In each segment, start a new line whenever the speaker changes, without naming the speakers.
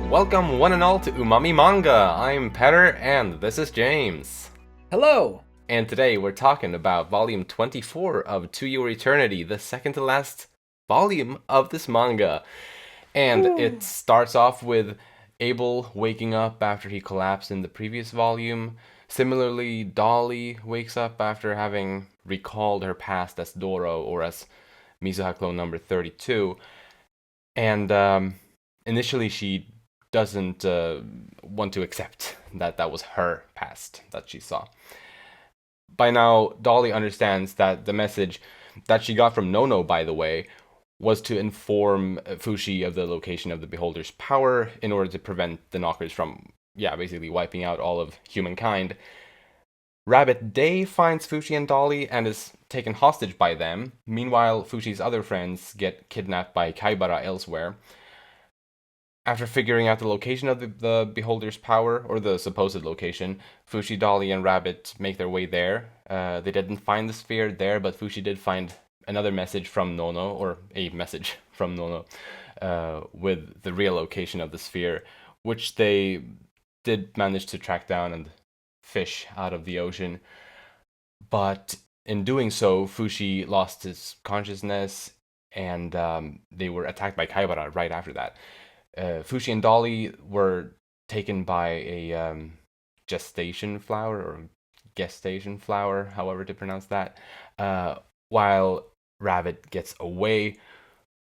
Welcome one and all to Umami Manga. I'm Petter and this is James.
Hello!
And today we're talking about volume 24 of To Your Eternity, the second to last volume of this manga. And it
Woo.
starts off with Abel waking up after he collapsed in the previous volume. Similarly, Dolly wakes up after having recalled her past as Doro, or as Mizuha clone number 32. And initially she doesn't want to accept that that was her past that she saw. By now, Dolly understands that the message that she got from Nono, by the way, was to inform Fushi of the location of the Beholder's power in order to prevent the Knockers from, basically wiping out all of humankind. Rabbit Day finds Fushi and Dolly and is taken hostage by them. Meanwhile, Fushi's other friends get kidnapped by Kaibara elsewhere. After figuring out the location of the Beholder's power, or the supposed location, Fushi, Dolly, and Rabbit make their way there. They didn't find the sphere there, but Fushi did find another message from Nono, or a message from Nono, with the real location of the sphere, which they did manage to track down and fish out of the ocean. But in doing so, Fushi lost his consciousness, and they were attacked by Kaibara right after that. Fushi and Dolly were taken by a gestation flower, or gestation flower, however to pronounce that, while Rabbit gets away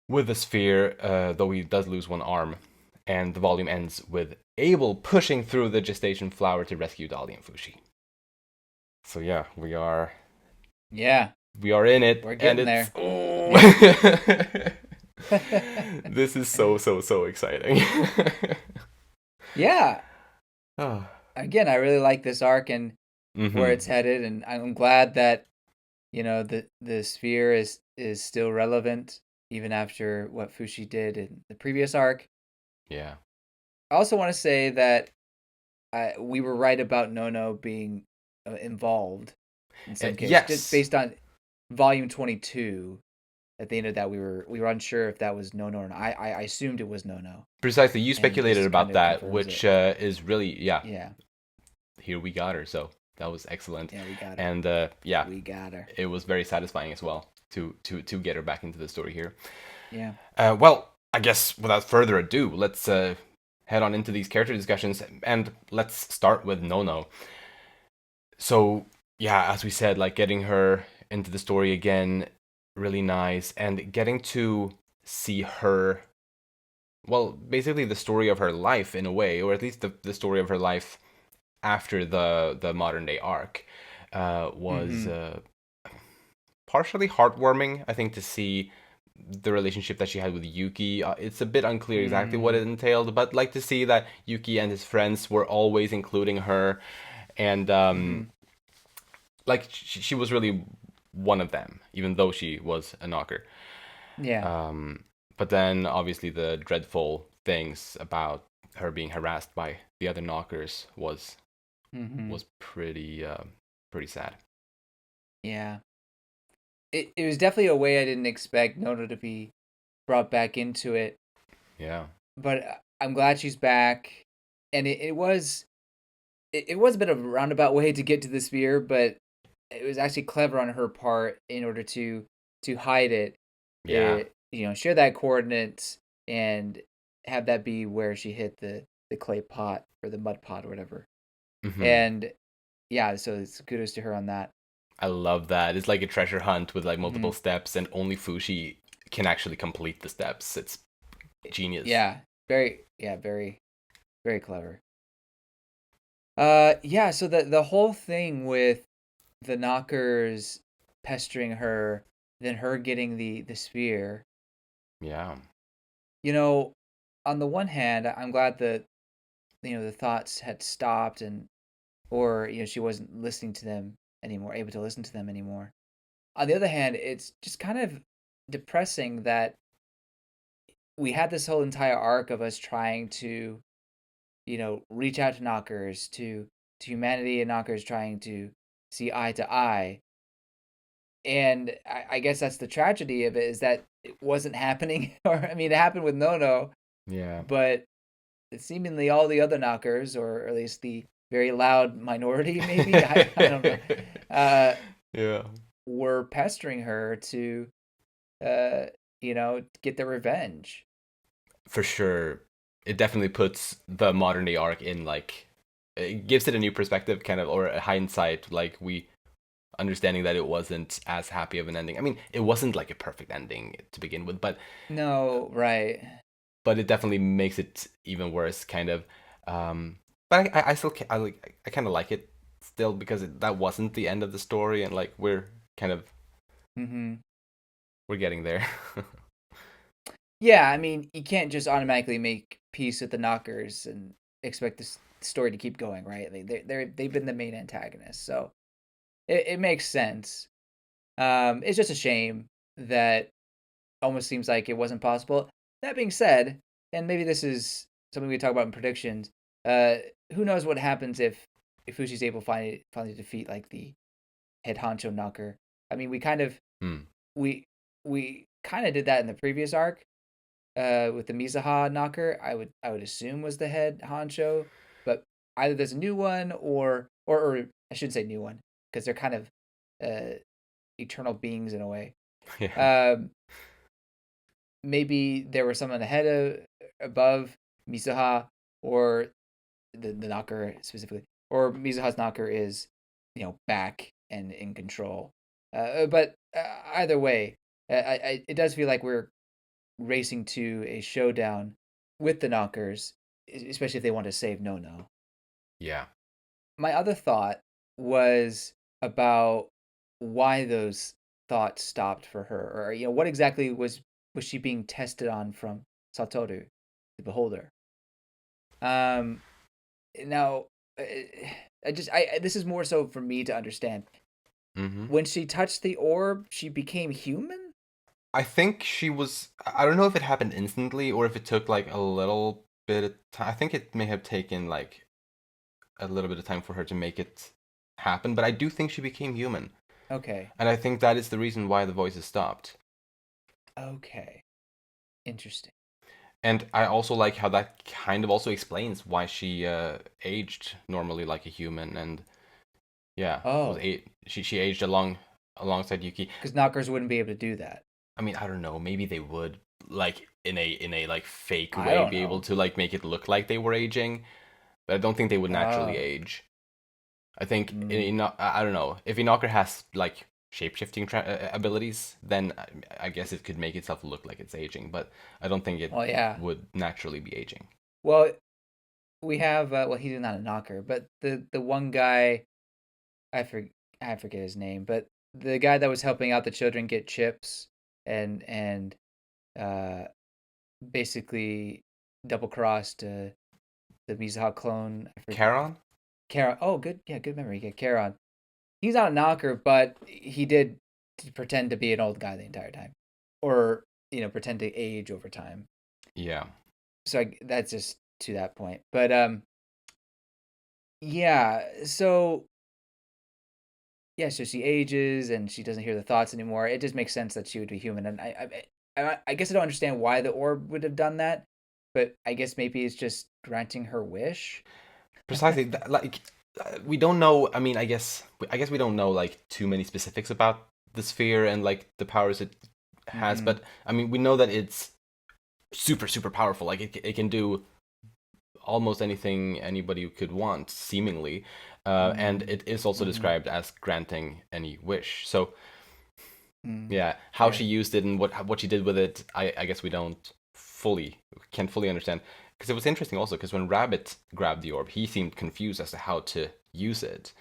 with the sphere, though he does lose one arm. And the volume ends with Abel pushing through the gestation flower to rescue Dolly and Fushi. So yeah, we are
Yeah,
in it,
we're
and
getting there.
this is so exciting.
Yeah,
Oh.
again, I really like this arc and where it's headed, and I'm glad that the sphere is still relevant even after what Fushi did in the previous arc.
Yeah.
I also want to say that we were right about Nono being involved in some case, just
Yes.
based on volume 22. At the end of that, we were unsure if that was Nono or not. I assumed it was Nono,
Precisely. You
and
speculated
this kind
about
of
that,
confirms
which
it.
is really,
Yeah,
here we got her. So that was excellent.
yeah, we got her.
And
We got her.
it was very satisfying as well to get her back into the story here.
Yeah.
Well, I guess without further ado, let's head on into these character discussions, and let's start with Nono. So yeah, as we said, like getting her into the story again, really nice, and getting to see her, well, basically the story of her life in a way, or at least the story of her life after the modern day arc, was
Mm-hmm.
partially heartwarming, I think, to see the relationship that she had with Yuki. It's a bit unclear exactly what
Mm-hmm.
it entailed, but like to see that Yuki and his friends were always including her, and
Mm-hmm.
like she was really one of them, even though she was a knocker.
Yeah.
But then obviously the dreadful things about her being harassed by the other knockers
Mm-hmm.
was pretty sad.
Yeah. It was definitely a way I didn't expect Nono to be brought back into it,
Yeah.
but I'm glad she's back. And it was a bit of a roundabout way to get to the sphere, but it was actually clever on her part in order to hide it.
Yeah.
Share that coordinates and have that be where she hit the clay pot or the mud pot or whatever.
Hmm.
And yeah, so it's kudos to her on that.
I love that. It's like a treasure hunt with like
Hmm.
multiple steps, and only Fushi can actually complete the steps. It's genius.
Yeah, very very clever. Yeah, so the whole thing with the knockers pestering her, then her getting the sphere.
Yeah.
You know, on the one hand, I'm glad that the thoughts had stopped, and or she wasn't listening to them anymore, able to listen to them anymore. On the other hand, it's just kind of depressing that we had this whole entire arc of us trying to reach out to knockers, to humanity, and knockers trying to see eye to eye. And I guess that's the tragedy of it, is that it wasn't happening. Or I mean, it happened with Nono,
Yeah.
but seemingly all the other knockers, or at least the very loud minority, maybe I don't know, uh,
Yeah.
were pestering her to, uh, get their revenge.
For sure. It definitely puts the modern day arc in like it gives it a new perspective, kind of, or a hindsight, like we understanding that it wasn't as happy of an ending. I mean, it wasn't like a perfect ending to begin with,
No, right.
but it definitely makes it even worse, kind of. But I still I kind of like it still because that wasn't the end of the story, and like we're kind of
Hmm.
we're getting there.
Yeah, I mean, you can't just automatically make peace with the knockers and expect this story to keep going, right? They've been the main antagonists, so it makes sense. It's just a shame that almost seems like it wasn't possible. That being said, and maybe this is something we talk about in predictions. Uh, who knows what happens if Fushi's able to finally defeat like the head honcho knocker? I mean,
Hmm.
we we kind of did that in the previous arc. With the Misaha knocker, I would assume was the head honcho, but either there's a new one or I shouldn't say new one because they're kind of uh, eternal beings in a way.
Yeah.
Um, Maybe there was someone ahead of above Misaha or the knocker specifically, or Misaha's knocker is back and in control. But either way, it does feel like we're racing to a showdown with the knockers, especially if they want to save Nono.
Yeah.
My other thought was about why those thoughts stopped for her, or what exactly was she being tested on from Satoru, the beholder. Um, Now, uh, this is more so for me to understand.
Hmm.
When she touched the orb, she became human.
I think she was. I don't know if it happened instantly or if it took like a little bit of time. I think it may have taken like a little bit of time for her to make it happen, but I do think she became human.
Okay,
And I think that is the reason why the voices stopped.
okay, interesting.
And I also like how that kind of also explains why she aged normally like a human, and yeah,
Oh,
she aged alongside Yuki.
because knockers wouldn't be able to do that.
I mean, I don't know, maybe they would like in a like fake
I
way
don't
be able
know.
to like make it look like they were aging, but I don't think they would naturally
Oh,
age. I think
mm,
I don't know if Inokar has like shapeshifting abilities, then I guess it could make itself look like it's aging, but I don't think it
well, yeah.
would naturally be aging.
Well, we have well, he's not a knocker, but the one guy I for I forget his name, but the guy that was helping out the children get chips and uh basically double crossed the Mizuha clone. I forget.
Charon?
Kara. Oh, good. Yeah, good memory. Yeah, Karon. He's not a knocker, but he did pretend to be an old guy the entire time, or pretend to age over time.
Yeah.
So that's just to that point. But yeah. So she ages and she doesn't hear the thoughts anymore. It just makes sense that she would be human, and I guess I don't understand why the orb would have done that, but I guess maybe it's just granting her wish.
Precisely. Like we don't know. I mean, I guess we don't know like too many specifics about the sphere and like the powers it has,
Mm-hmm.
but I mean, we know that it's super powerful. Like it can do almost anything anybody could want, seemingly. And
Mm-hmm.
it is also
Mm-hmm.
described as granting any wish. So
Mm,
yeah, how she
fair.
used it and what she did with it, I guess we don't can't fully understand. Because it was interesting also because when Rabbit grabbed the orb, he seemed confused as to how to use it.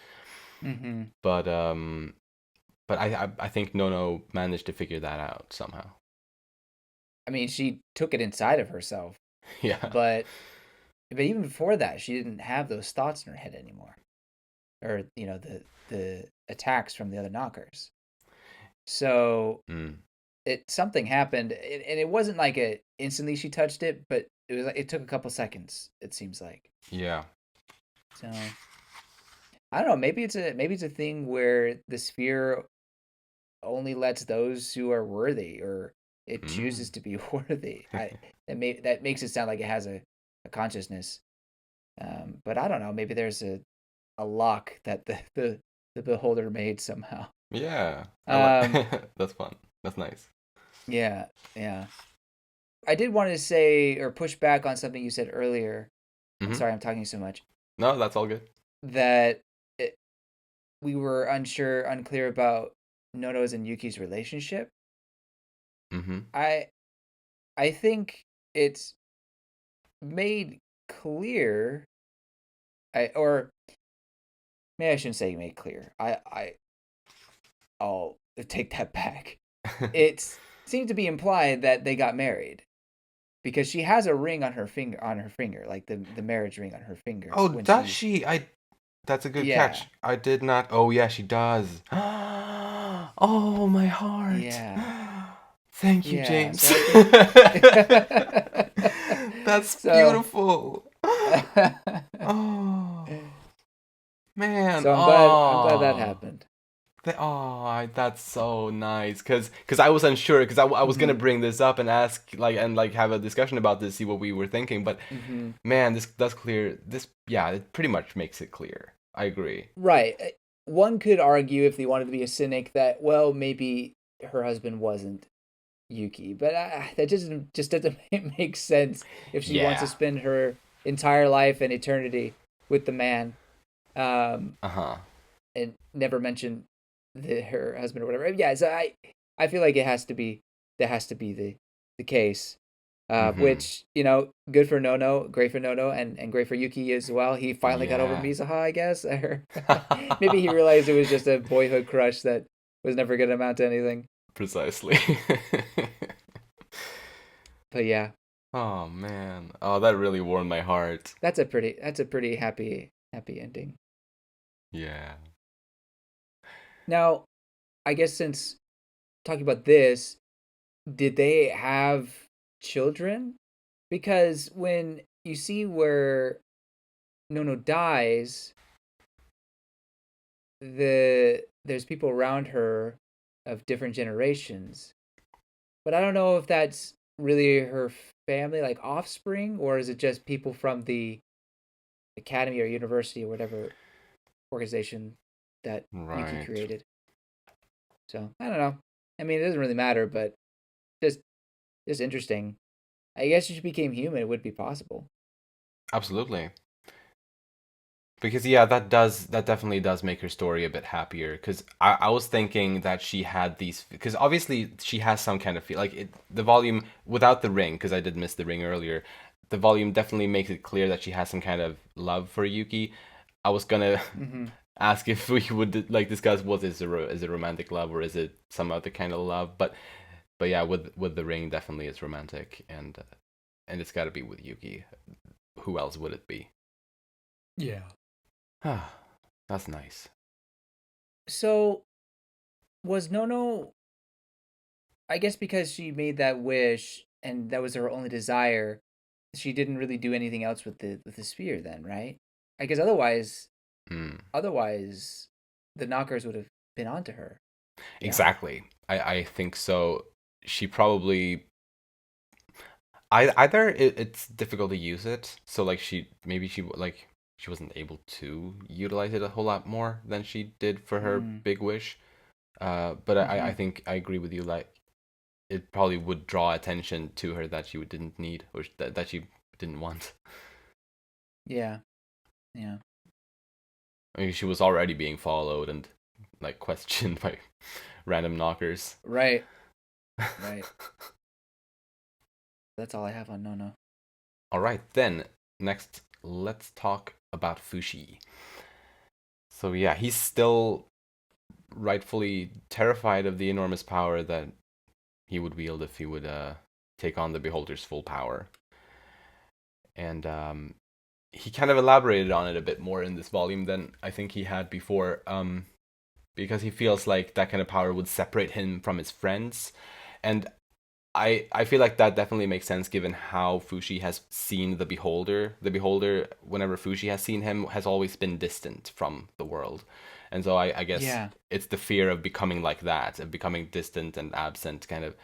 Mm-hmm.
But I think Nono managed to figure that out somehow.
I mean, she took it inside of herself,
Yeah.
but even before that, she didn't have those thoughts in her head anymore, or the attacks from the other knockers. So
Mm.
it something happened, and it wasn't like a instantly she touched it, but it took a couple seconds. It seems like.
Yeah.
So I don't know. Maybe it's a thing where the sphere only lets those who are worthy, or it chooses
Mm.
to be worthy. That makes it sound like it has a consciousness. But I don't know. Maybe there's a lock that the beholder made somehow.
Yeah, I like
Um,
that's fun. That's nice.
yeah, yeah. I did want to say or push back on something you said earlier. I'm
Hmm.
sorry, I'm talking so much.
No, that's all good.
That it, we were unclear about Nono's and Yuki's relationship.
Hmm.
I I think it's made clear. Or maybe I shouldn't say made clear. I'll take that back. It seemed to be implied that they got married because she has a ring on her finger, like the marriage ring on her finger
Oh,
when
does
she.
she? I That's a good
Yeah,
catch. I did not. Oh, yeah, she does. Oh, my heart.
yeah,
Thank you,
yeah.
James.
So I think.
That's
so.
beautiful. Oh, man.
So I'm glad that
Oh.
happened.
That's so nice. Cause I was unsure. Cause I was gonna
Mhm.
bring this up and ask like have a discussion about this, see what we were thinking. But
Mhm.
man, this does clear this. Yeah, it pretty much makes it clear. I agree.
Right. One could argue if they wanted to be a cynic that well maybe her husband wasn't Yuki, but that just doesn't make sense if she wants to
Yeah.
spend her entire life and eternity with the man, um,
Uh huh.
and never mention her husband or whatever. Yeah, so I feel like it has to be that has to be the case.
Mm-hmm.
Which good for Nono, great for Nono, and great for Yuki as well. He finally got over
Yeah.
Mizuha, I guess, or maybe he realized it was just a boyhood crush that was never going to amount to anything.
Precisely.
But yeah,
Oh man. Oh, that really warmed my heart.
that's a pretty happy ending.
Yeah.
Now, I guess since talking about this, did they have children? Because when you see where Nono dies, there's people around her of different generations, but I don't know if that's really her family, like offspring, or is it just people from the academy or university or whatever organization that Yuki
Right.
created. So I don't know. I mean, it doesn't really matter, but just just interesting. I guess if she became human, it would be possible.
Absolutely. Because yeah, that definitely does make her story a bit happier. Because I was thinking that she had these because obviously she has some kind of feel like the volume without the ring because I did miss the ring earlier. The volume definitely makes it clear that she has some kind of love for Yuki. I was gonna
Mm-hmm.
ask if we would like discuss what is it romantic love or is it some other kind of love, but yeah, with the ring definitely it's romantic and it's got to be with Yuki. Who else would it be?
Yeah.
Ah, that's nice.
So was Nono? I guess because she made that wish and that was her only desire, she didn't really do anything else with the spear. Then, right? I guess
Mm.
otherwise, the knockers would have been onto her. Yeah.
Exactly. I think so. She probably either it's difficult to use it, so like she wasn't able to utilize it a whole lot more than she did for her
Mm.
big wish. But I
Mm-hmm.
think I agree with you. Like it probably would draw attention to her that she didn't need or that she didn't want.
Yeah. Yeah.
I mean, she was already being followed and like questioned by random knockers.
Right. Right. That's all I have on Nono.
All right, then next let's talk about Fushi. So yeah, he's still rightfully terrified of the enormous power that he would wield if he would take on the Beholder's full power. And he kind of elaborated on it a bit more in this volume than I think he had before, because he feels like that kind of power would separate him from his friends. And I feel like that definitely makes sense given how Fushi has seen the Beholder. The Beholder, whenever Fushi has seen him, has always been distant from the world. And so I guess
Yeah.
it's the fear of becoming like that, of becoming distant and absent, kind of,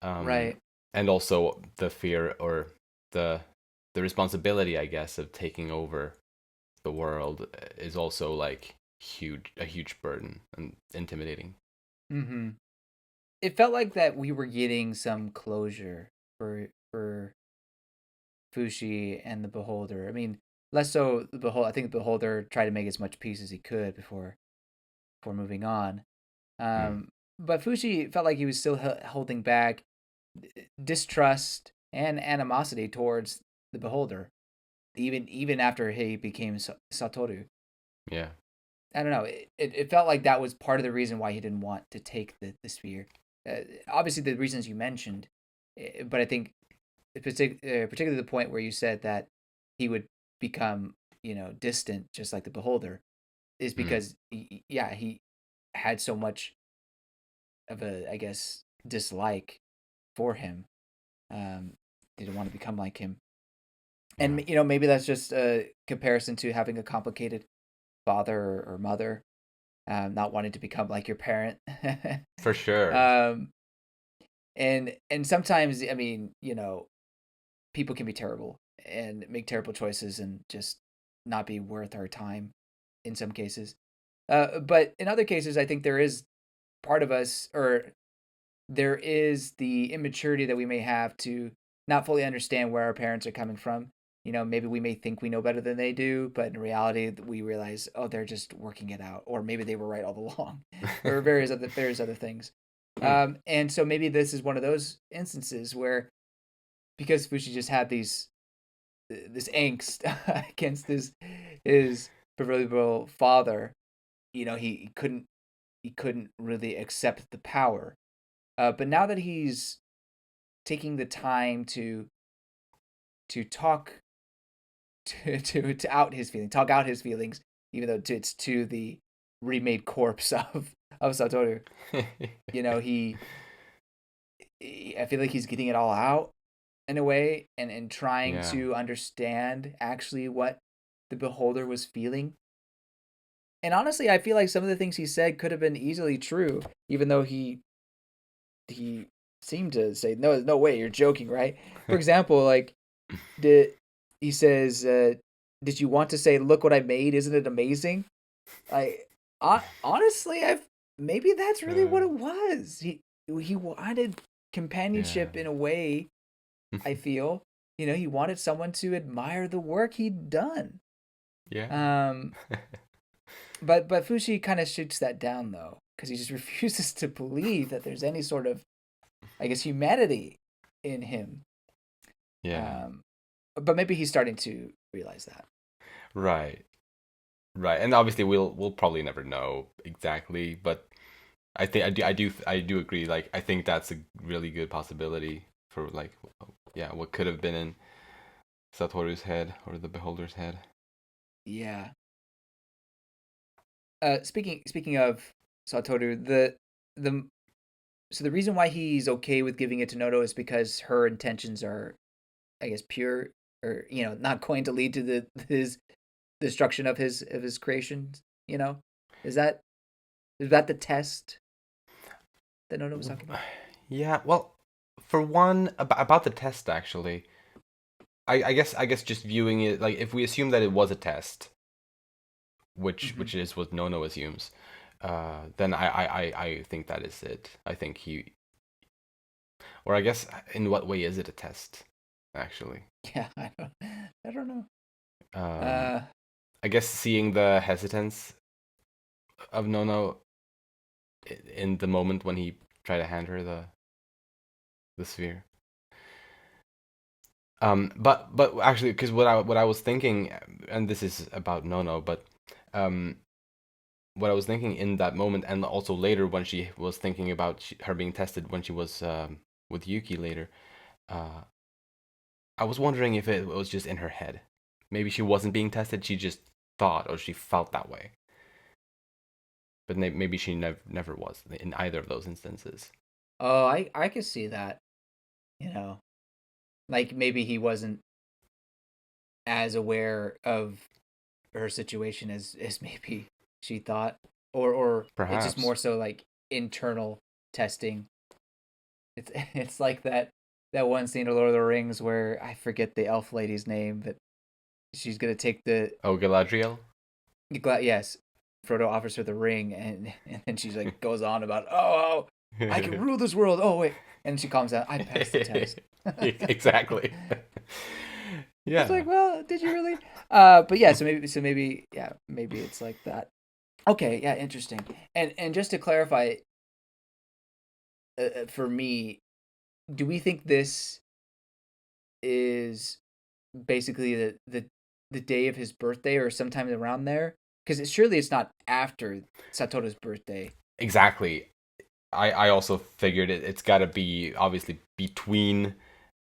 um,
Right.
and also the fear or the the responsibility, I guess, of taking over the world is also like a huge burden and intimidating.
Mm-hmm. It felt like that we were getting some closure for Fushi and the Beholder. I mean, less so the Beholder. I think the Beholder tried to make as much peace as he could before moving on.
Mm,
But Fushi felt like he was still holding back distrust and animosity towards the Beholder, even after he became Satoru.
yeah.
I don't know. It felt like that was part of the reason why he didn't want to take the sphere. Obviously, the reasons you mentioned, but I think particularly the point where you said that he would become, distant, just like the Beholder, is
Mm,
because yeah, he had so much of a, I guess, dislike for him. Um, didn't want to become like him,
yeah.
and maybe that's just a comparison to having a complicated father or mother, not wanting to become like your parent.
For sure.
um, and sometimes, I mean, people can be terrible and make terrible choices and just not be worth our time in some cases. But in other cases, I think there is part of us, or there is the immaturity that we may have to not fully understand where our parents are coming from. Maybe we may think we know better than they do, but in reality, we realize, oh, they're just working it out, or maybe they were right all along, or various other things.
Hmm.
And so maybe this is one of those instances where, because Fushi just had this angst against his proverbial father, he couldn't really accept the power. But now that he's taking the time to talk to out his feelings, talk out his feelings, even though it's to the remade corpse of Satoru. He I feel like he's getting it all out in a way, and trying
Yeah.
to understand actually what the Beholder was feeling. And honestly, I feel like some of the things he said could have been easily true, even though he seemed to say, no, no way, you're joking, right? For example, like, did he says, did you want to say, look what I made, isn't it amazing? Like, honestly, I've maybe that's really
Uh,
what it was. He wanted
yeah.
companionship in a way. I feel, he wanted someone to admire the work he'd done.
Yeah.
um but Fushi kind of shoots that down, though, because he just refuses to believe that there's any sort of, I guess, humanity in him.
Yeah.
um but maybe he's starting to realize that.
Right. Right. And obviously we'll probably never know exactly, but I do agree. Like I think that's a really good possibility for like yeah, what could have been in Satoru's head or the beholder's head.
Yeah. Speaking of Satoru, the so the reason why he's okay with giving it to Nono is because her intentions are, I guess, pure, or not going to lead to his destruction of his creations. You know, is that is that the test that Nono was talking about?
Yeah, well, for one about the test actually. I guess just viewing it like if we assume that it was a test,
Mm-hmm.
which is what Nono assumes, then I think that is it. I think he, or I guess in what way is it a test, actually?
Yeah, I don't know.
Um,
Uh,
I guess seeing the hesitance of Nono in the moment when he tried to hand her the sphere. But actually, because what I was thinking, and this is about Nono, but um, what I was thinking in that moment, and also later when she was thinking about her being tested when she was with Yuki later, uh, I was wondering if it was just in her head. Maybe she wasn't being tested; she just thought or she felt that way. But maybe she never was in either of those instances.
oh, I could see that. You know, like maybe he wasn't as aware of her situation as maybe she thought, or it's just
Perhaps.
more so like internal testing. It's it's like that. that one scene of Lord of the Rings where I forget the elf lady's name, but she's gonna take the
Oh, Galadriel.
yes, Frodo offers her the ring, and then she's like goes on about, oh, I can rule this world. Oh wait, and she calms down. I passed the test.
Exactly.
It's
Yeah.
like, well, did you really? But yeah, so maybe yeah, maybe it's like that. Okay, yeah, interesting. And just to clarify, for me, do we think this is basically the day of his birthday or sometime around there? Because surely it's not after Satoru's birthday.
Exactly. I also figured it's got to be obviously between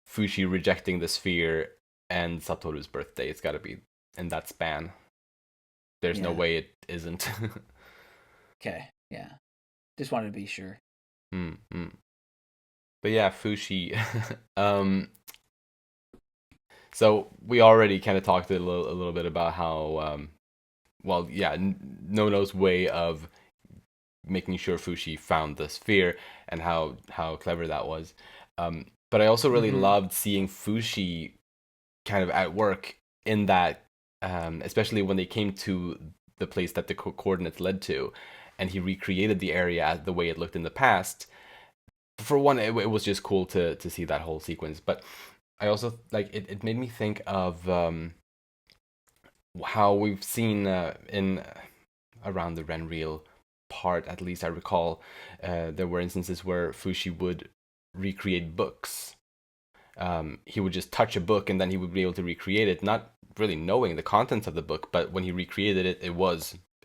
Fushi rejecting the sphere and Satoru's birthday. It's got to be in that span. There's no
Yeah.
way it isn't.
Okay. Yeah. Just wanted to be sure.
Mm. But yeah, Fushi. um, so we already kind of talked a little bit about how, well, yeah, Nono's way of making sure Fushi found the sphere and how clever that was. But I also really
Mm-hmm.
loved seeing Fushi kind of at work in that, especially when they came to the place that the coordinates led to, and he recreated the area the way it looked in the past. For one, it was just cool to see that whole sequence. But I also like it made me think of how we've seen in around the Renreal part, at least I recall, there were instances where Fushi would recreate books. He would just touch a book and then he would be able to recreate it, not really knowing the contents of the book, but when he recreated it,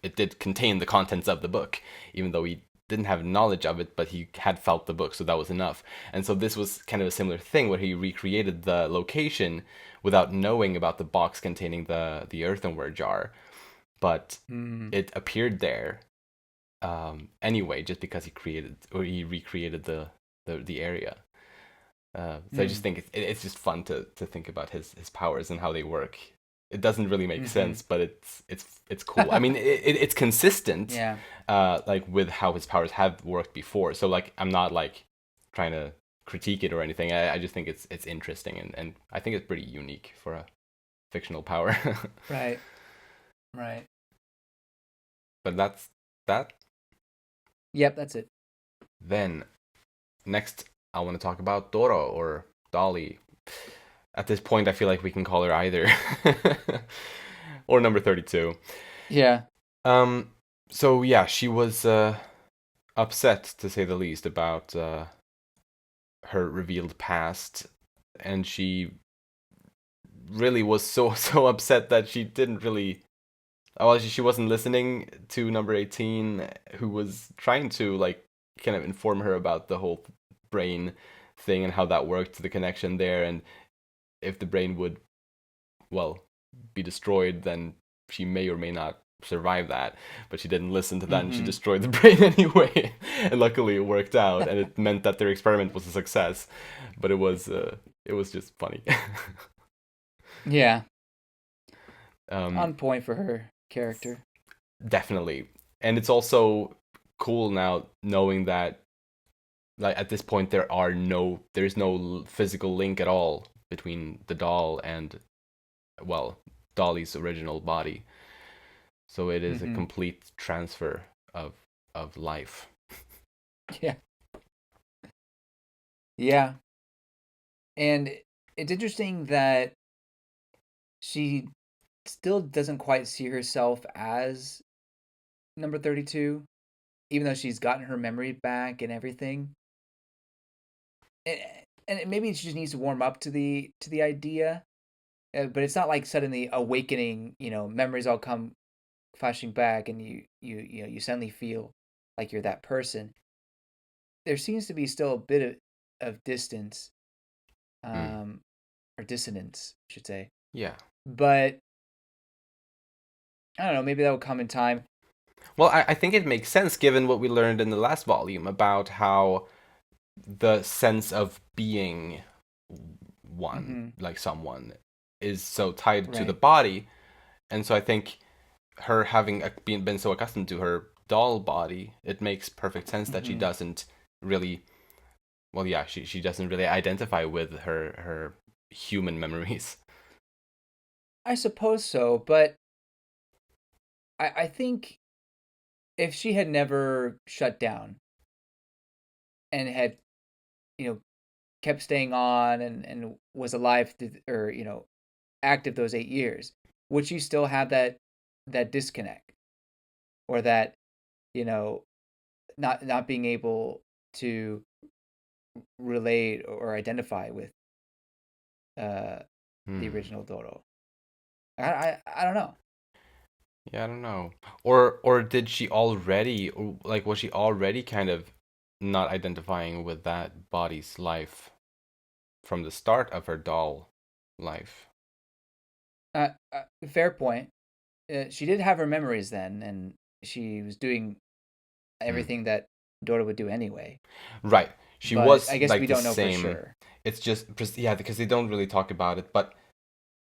it did contain the contents of the book, even though he didn't have knowledge of it, but he had felt the book, so that was enough. And so this was kind of a similar thing where he recreated the location without knowing about the box containing the earthenware jar, but
Mm.
it appeared there anyway, just because he recreated the area. So I just
Mm.
think it's just fun to think about his powers and how they work. It doesn't really make
Mm-hmm.
sense, but it's cool. I mean, it's consistent,
Yeah.
like with how his powers have worked before. So like, I'm not like trying to critique it or anything. I just think it's interesting and I think it's pretty unique for a fictional power.
Right. Right.
But that's that.
Yep. That's it.
Then next, I want to talk about Doro or Dolly. At this point, I feel like we can call her either, or number 32.
Yeah.
Um, so yeah, she was upset to say the least about her revealed past, and she really was so so upset that she didn't really. Well, she wasn't listening to number 18, who was trying to like kind of inform her about the whole brain thing and how that worked, the connection there, and if the brain would, well, be destroyed, then she may or may not survive that. But she didn't listen to that, and she
Mm-hmm.
destroyed the brain anyway. And luckily, it worked out, and it meant that their experiment was a success. But it was just funny.
Yeah.
um,
On point for her character.
Definitely, and it's also cool now knowing that like at this point there's no physical link at all between the doll and, well, Dolly's original body. So it is a
Mm-hmm.
complete transfer of life.
Yeah. Yeah. And it's interesting that she still doesn't quite see herself as number 32, even though she's gotten her memory back and everything. And, and maybe she just needs to warm up to the idea, but it's not like suddenly awakening. Memories all come flashing back, and you suddenly feel like you're that person. There seems to be still a bit of distance,
Mm.
um, or dissonance, I should say.
Yeah.
But I don't know. Maybe that will come in time.
Well, I think it makes sense given what we learned in the last volume about how the sense of being one,
Mm-hmm.
like someone, is so tied to the
Right.
body. And so I think her having been so accustomed to her doll body, it makes perfect sense that she
Mm-hmm.
doesn't really, well, yeah, she doesn't really identify with her human memories.
I suppose so, but I think if she had never shut down and had, you know, kept staying on and was alive or, active those 8 years, would she still have that disconnect or that, you know, not being able to relate or identify with uh the
Hmm.
original Doro? I don't know.
Yeah, I don't know. Or did she already, or like was she already kind of not identifying with that body's life from the start of her doll life?
Fair point. She did have her memories then, and she was doing
Hmm.
everything that Dora would do anyway.
Right. She
But
was
I guess we
like the
don't know for
same.
sure.
It's just yeah, because they don't really talk about it, but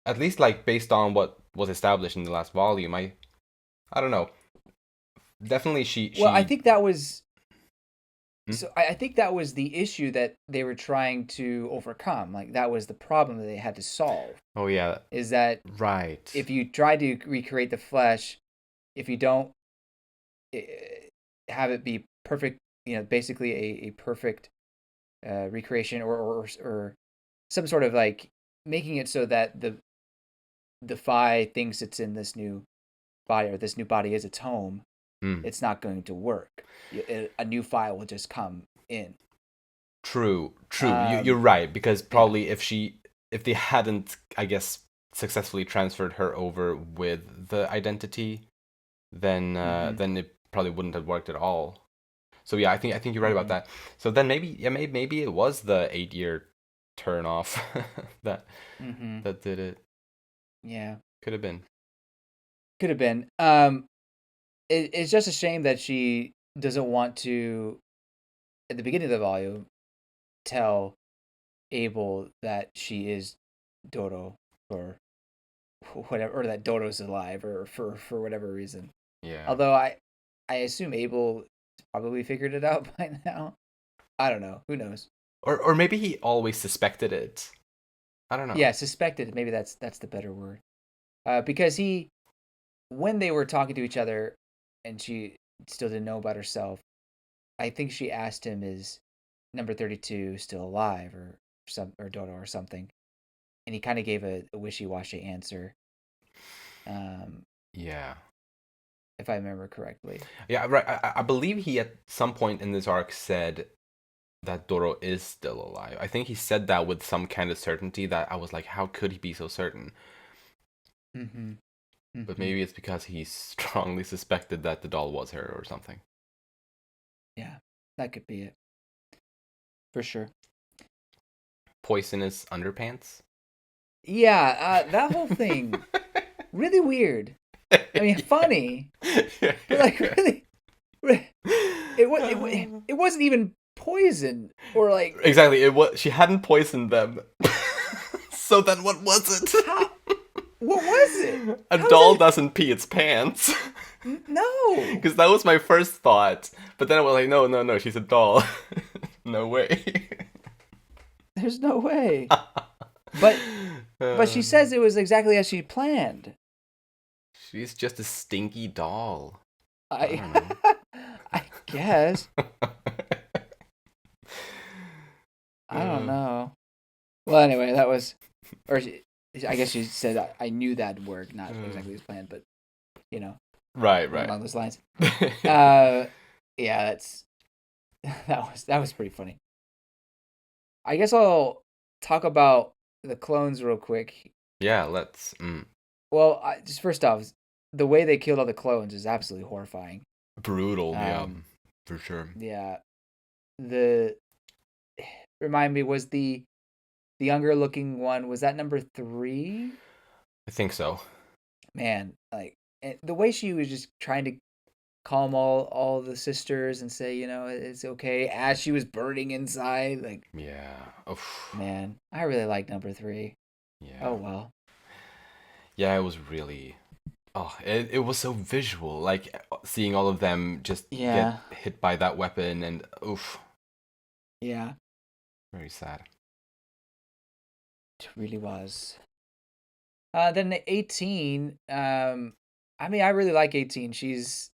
at least like based on what was established in the last volume, I don't know. Definitely
Well, I
she
think that was
hmm?
so. I think that was the issue that they were trying to overcome. Like that was the problem that they had to solve.
Oh yeah,
Is that
right.
if you try to recreate the flesh, if you don't eh, have it be perfect, basically a perfect recreation or some sort of like making it so that the Phi thinks it's in this new body or this new body is its home,
Hmm.
it's not going to work. A new Phi will just come in.
True, true. You're
Um,
right because
yeah.
probably if they hadn't, I guess, successfully transferred her over with the identity,
Mm-hmm.
then it probably wouldn't have worked at all. So yeah, I think you're right about
Mm-hmm.
that. So then maybe it was the 8 year turn off that
Mm-hmm.
that did it.
Yeah.
Could have been.
Could have been. It's just a shame that she doesn't want to, at the beginning of the volume, tell Abel that she is Doro or whatever, or that Doro's alive, or for whatever reason.
Yeah.
Although I assume Abel probably figured it out by now. I don't know. Who knows?
Or maybe he always suspected it. I don't know.
Yeah, suspected. Maybe that's the better word. Because when they were talking to each other, and she still didn't know about herself, I think she asked him, "Is number 32 still alive, or Dodo or something?" And he kind of gave a wishy-washy answer, um,
Yeah.
if I remember correctly.
Yeah, right. I believe he at some point in this arc said that Doro is still alive. I think he said that with some kind of certainty that I was like, how could he be so certain?
Mm-hmm.
But
Mm-hmm.
maybe it's because he strongly suspected that the doll was her or something.
Yeah, that could be it for sure.
Poisonous underpants?
Yeah, that whole thing really weird. I mean, funny, but like it wasn't even poison or like
Exactly. It was she hadn't poisoned them. So then what was
how. What was it?
it? A
How is
doll
that?
doesn't pee its pants.
No,
Because that was my first thought. But then I was like, no, no, no, she's a doll. No way.
there's no way. But she says it was exactly as she planned.
She's just a stinky doll. I
I
don't know.
I guess. I don't
Uh,
know. Well, anyway, that was, or I guess she said I knew that'd work, not
uh,
exactly as planned, but you know,
right, right.
along those lines. Uh, yeah, that's that was pretty funny. I guess I'll talk about the clones real quick.
Yeah, let's.
Well, just first off, the way they killed all the clones is absolutely horrifying.
Brutal, yeah,
Um,
for sure.
yeah, the remind me, was the younger looking one, was that number 3?
I think so.
Man, like the way she was just trying to calm all the sisters and say, it's okay as she was burning inside. Like,
Yeah. Oof.
man, I really like number 3. Oh
Yeah.
well.
Yeah, it was really. Oh, it was so visual. Like seeing all of them just get
Yeah,
hit by that weapon and oof.
yeah.
Very sad.
It really was. Then 18. I mean, I really like 18. She's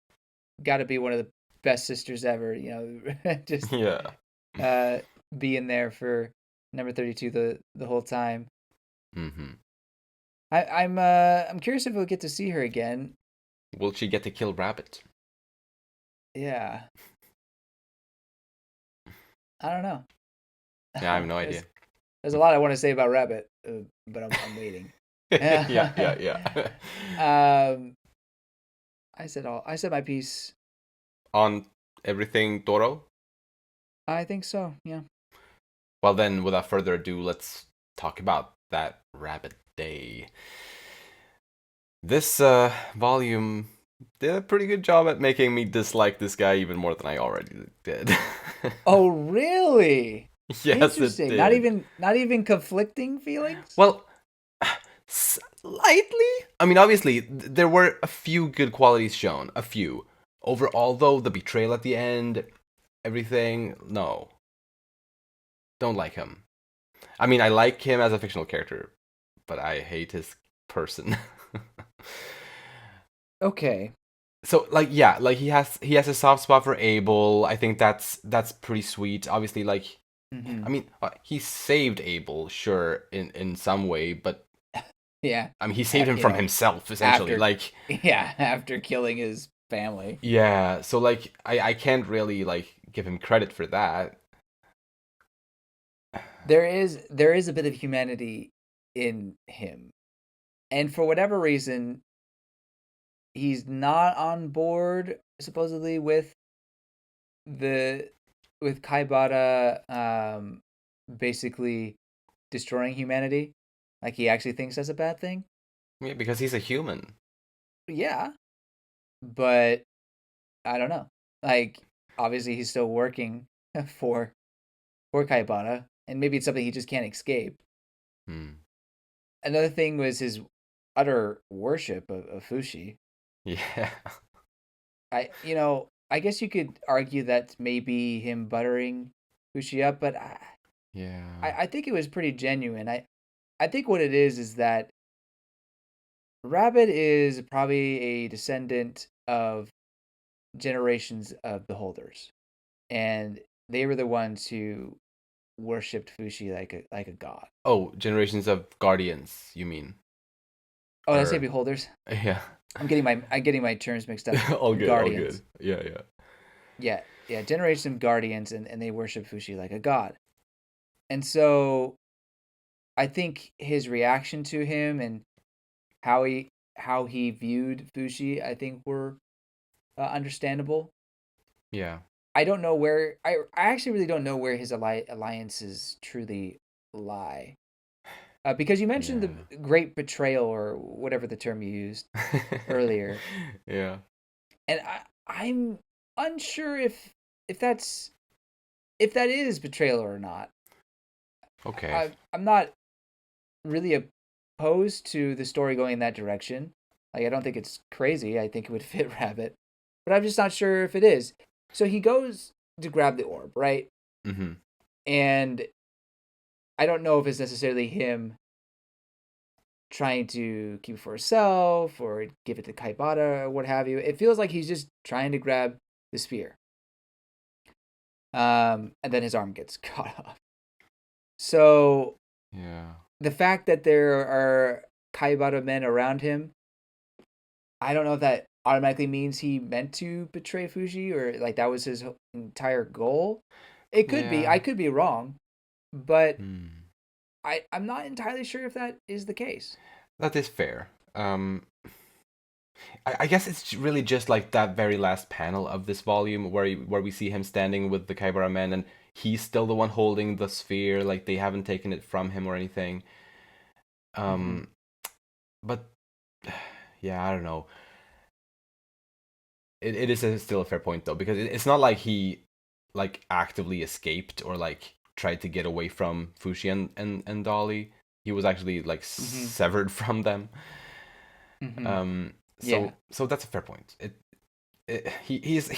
got to be one of the best sisters ever. Just
Yeah.
uh, being there for number 32 the whole time.
Mm-hmm.
I'm curious if we'll get to see her again.
Will she get to kill Rabbit?
Yeah, I don't know.
Yeah, I have no
there's
idea.
there's a lot I want to say about Rabbit, but I'm waiting.
Yeah, yeah, yeah.
um, I said my piece.
On everything Doro?
I think so. Yeah.
Well, then, without further ado, let's talk about that Rabbit Day. This volume did a pretty good job at making me dislike this guy even more than I already did.
Oh, really?
Yes, it
Interesting. Not
did.
even conflicting feelings?
Well, slightly. I mean, obviously, there were a few good qualities shown. A few. Overall, though, the betrayal at the end, everything, no. Don't like him. I mean, I like him as a fictional character, but I hate his person.
Okay.
So like yeah, like he has a soft spot for Abel. I think that's pretty sweet. Obviously, like I
Hmm.
mean, he saved Abel, sure, in some way, but
Yeah.
I mean, he saved him from himself essentially.
After
Like
yeah, after killing his family.
yeah, so like I can't really like give him credit for that.
There is a bit of humanity in him. And for whatever reason, he's not on board supposedly the with Kaibara basically destroying humanity. Like he actually thinks that's a bad thing.
Yeah, because he's a human.
Yeah, but I don't know. Like obviously he's still working for for Kaibara, and maybe it's something he just can't escape.
Hmm.
Another thing was his utter worship of Fushi.
Yeah.
I guess you could argue that maybe him buttering Fushi up, but
Yeah.
I think it was pretty genuine. I think what it is that Rabbit is probably a descendant of generations of beholders, and they were the ones who worshipped Fushi like a god.
Oh, generations of guardians, you mean?
Oh, did I say
Or
beholders?
yeah.
I'm getting my terms mixed up.
All good, all good.
Guardians.
Yeah, yeah.
Yeah, yeah, generation of guardians, and they worship Fushi like a god. And so I think his reaction to him and how he viewed Fushi, I think were understandable.
Yeah.
I don't know where I actually really don't know where his alliances truly lie. Because you mentioned
Yeah.
the great betrayal or whatever the term you used earlier,
Yeah.
and I'm unsure if if that is betrayal or not.
Okay.
I'm not really opposed to the story going in that direction. Like I don't think it's crazy. I think it would fit Rabbit, but I'm just not sure if it is. So he goes to grab the orb, right?
Mm-hmm.
And I don't know if it's necessarily him trying to keep it for himself or give it to Kaibata or what have you. It feels like he's just trying to grab the spear. And then his arm gets cut off. So
Yeah.
the fact that there are Kaibata men around him, I don't know if that automatically means he meant to betray Fuji or like that was his entire goal. It could be.
Yeah.
I could be wrong, but
Hmm.
I'm not entirely sure if that is the case.
That is fair. I guess it's really just like that very last panel of this volume where we see him standing with the Kaibara men and he's still the one holding the sphere, like they haven't taken it from him or anything.
Mm-hmm.
Um, but yeah, I don't know. It is still a fair point though because it's not like he like actively escaped or like tried to get away from Fushi and Dolly. He was actually like
Mm-hmm.
severed from them.
Mm-hmm.
Um,
Yeah.
so that's a fair point. He's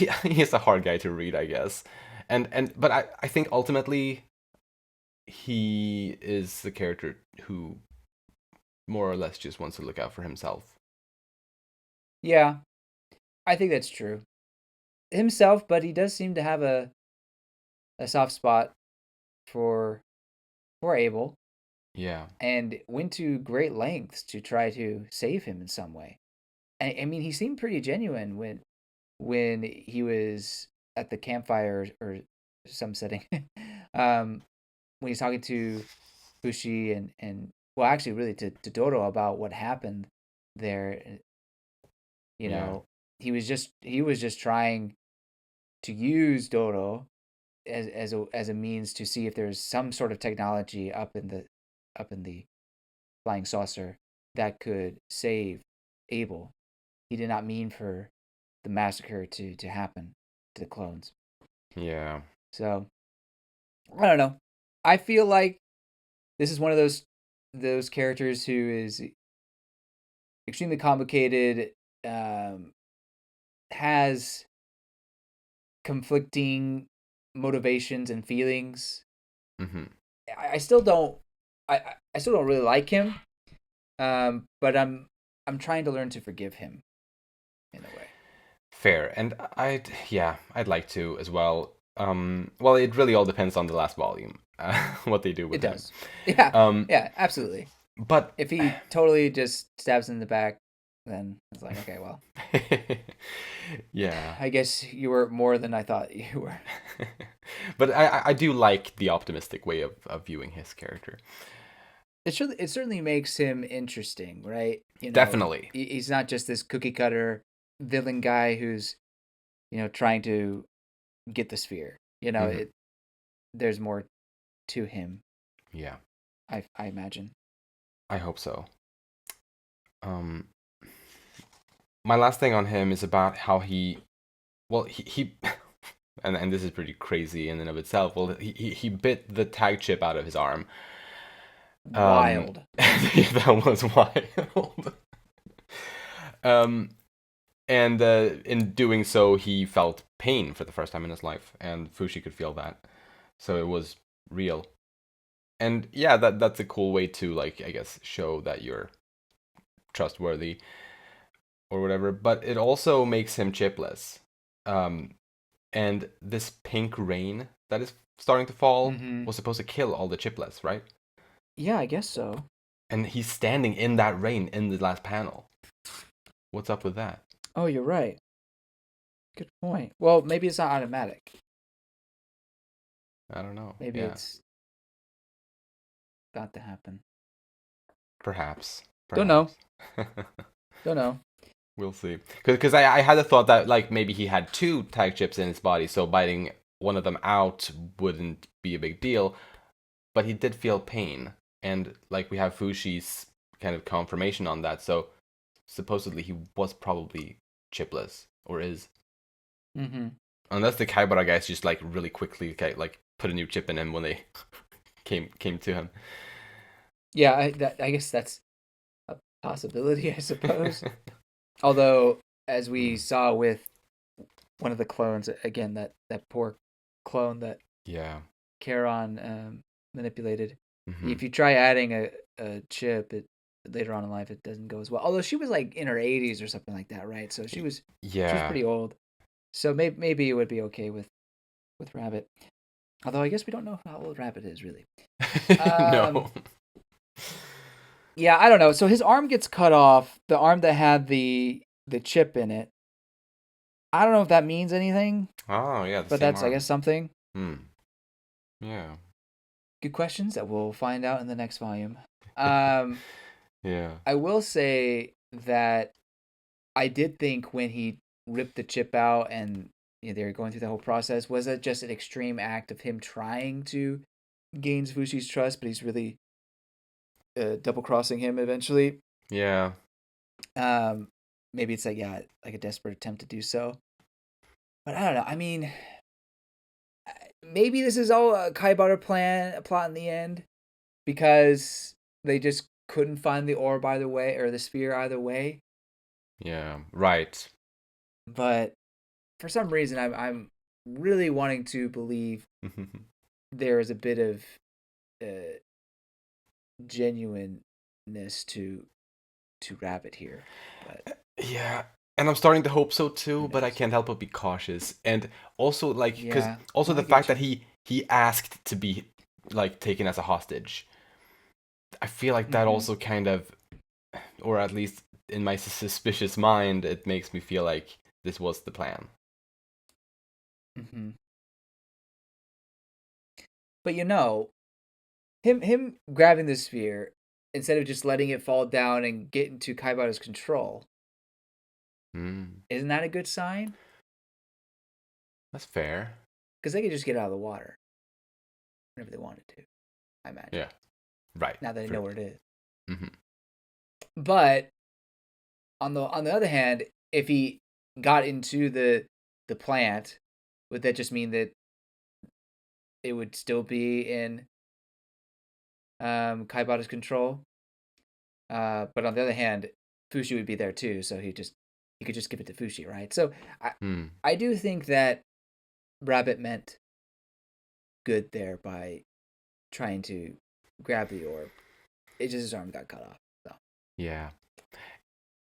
a hard guy to read, I guess. And but I think ultimately he is the character who more or less just wants to look out for himself.
Yeah, I think that's true. Himself, but he does seem to have a soft spot for Abel,
Yeah.
and went to great lengths to try to save him in some way. I mean, he seemed pretty genuine when he was at the campfire or some setting. um, when he's talking to Fushi and well, actually, really to Doro about what happened there. You
Yeah.
know, he was just trying to use Doro as a means to see if there's some sort of technology up in the flying saucer that could save Abel. He did not mean for the massacre to happen to the clones.
Yeah.
So I don't know. I feel like this is one of those characters who is extremely complicated, um, has conflicting motivations and feelings.
Hmm.
I still don't I still don't really like him. But I'm trying to learn to forgive him in a way.
Fair. And I'd like to as well. Well, it really all depends on the last volume, what they do
It
with him.
does. Yeah,
Um,
yeah, absolutely.
but
If he totally just stabs in the back, then it's like, okay, well,
yeah.
I guess you were more than I thought you were.
But I do like the optimistic way of viewing his character.
It certainly makes him interesting, right?
Definitely.
He's not just this cookie cutter villain guy who's trying to get the sphere.
Hmm.
There's more to him.
Yeah,
I imagine.
I hope so. Um, my last thing on him is about how he and this is pretty crazy in and of itself. Well, he bit the tag chip out of his arm.
Wild.
That was wild. Um, and in doing so, he felt pain for the first time in his life, and Fushi could feel that, so it was real. And yeah, that's a cool way to, like, I guess, show that you're trustworthy or whatever. But it also makes him chipless. Um, and this pink rain that is starting to fall
Mm-hmm.
was supposed to kill all the chipless, right?
Yeah, I guess so.
And he's standing in that rain in the last panel. What's up with that?
Oh, you're right. Good point. Well, maybe it's not automatic.
I don't know.
Maybe
Yeah,
it's got to happen.
perhaps,
Don't know.
perhaps.
Don't know.
We'll see. Because I had a thought that, like, maybe he had two tag chips in his body, so biting one of them out wouldn't be a big deal. But he did feel pain, and like we have Fushi's kind of confirmation on that. So supposedly he was probably chipless or is,
Mm-hmm.
unless the Kaibara guys just like really quickly like put a new chip in him when they came to him.
Yeah, I guess that's a possibility, I suppose. Although, as we
Mm.
saw with one of the clones, again, that poor clone that
Yeah.
Charon manipulated.
Hmm.
If you try adding a chip, it later on in life it doesn't go as well. Although she was like in her 80s or something like that, right? So she was
Yeah.
pretty old. So maybe it would be okay with Rabbit. Although I guess we don't know how old Rabbit is really. Um,
No.
yeah, I don't know. So his arm gets cut off, the arm that had the chip in it. I don't know if that means anything,
Oh yeah, the
but
same
that's I
arm.
guess something.
Hmm. Yeah.
Good questions that we'll find out in the next volume. Um,
Yeah.
I will say that I did think when he ripped the chip out and they were going through the whole process, was that just an extreme act of him trying to gain Fushi's trust, but he's really double crossing him eventually.
Yeah.
Um, Maybe it's like like a desperate attempt to do so. But I don't know. I mean, maybe this is all a Kaibara plan, a plot in the end, because they just couldn't find the orb either way or the sphere either way.
Yeah. Right.
But for some reason, I'm really wanting to believe there is a bit of uh, genuineness to Rabbit here, but
Yeah, and I'm starting to hope so
who
too, but I
knows?
can't help but be cautious. And also, like, because
Yeah,
also
no, I
the fact
get
that
you.
he asked to be like taken as a hostage, I feel like that
Mm-hmm.
also kind of, or at least in my suspicious mind, it makes me feel like this was the plan.
Mm-hmm. But him grabbing the sphere instead of just letting it fall down and get into Kaibara's control,
Hmm,
isn't that a good sign?
that's fair.
Because they could just get out of the water whenever they wanted to. I imagine.
Yeah, right.
Now that they
For,
know where it is.
hmm
But on the other hand, if he got into the plant, would that just mean that it would still be in Kaibara's control? But on the other hand, Fushi would be there too, so he could just give it to Fushi, right? So I
Hmm.
I do think that Rabbit meant good there by trying to grab the orb. It just his arm got cut off. So
Yeah.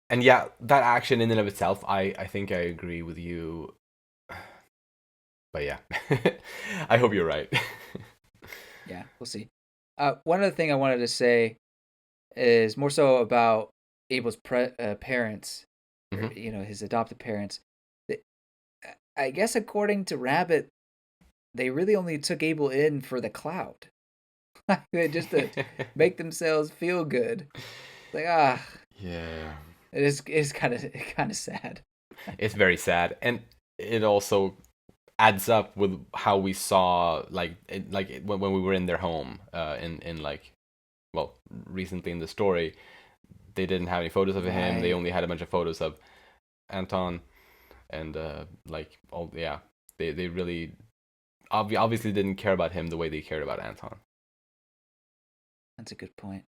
And yeah, that action in and of itself, I think I agree with you. But yeah, I hope you're right.
yeah, we'll see. One other thing I wanted to say is more so about Abel's parents, or
hmm
his adopted parents. Th- I guess according to Rabbit, they really only took Abel in for the clout, just to make themselves feel good. Like
Yeah,
it's kind of sad.
it's very sad, and it also adds up with how we saw when we were in their home in like well recently in the story they didn't have any photos of him. They
Right.
only had a bunch of photos of Anton and like all yeah they really obviously didn't care about him the way they cared about Anton.
That's a good point.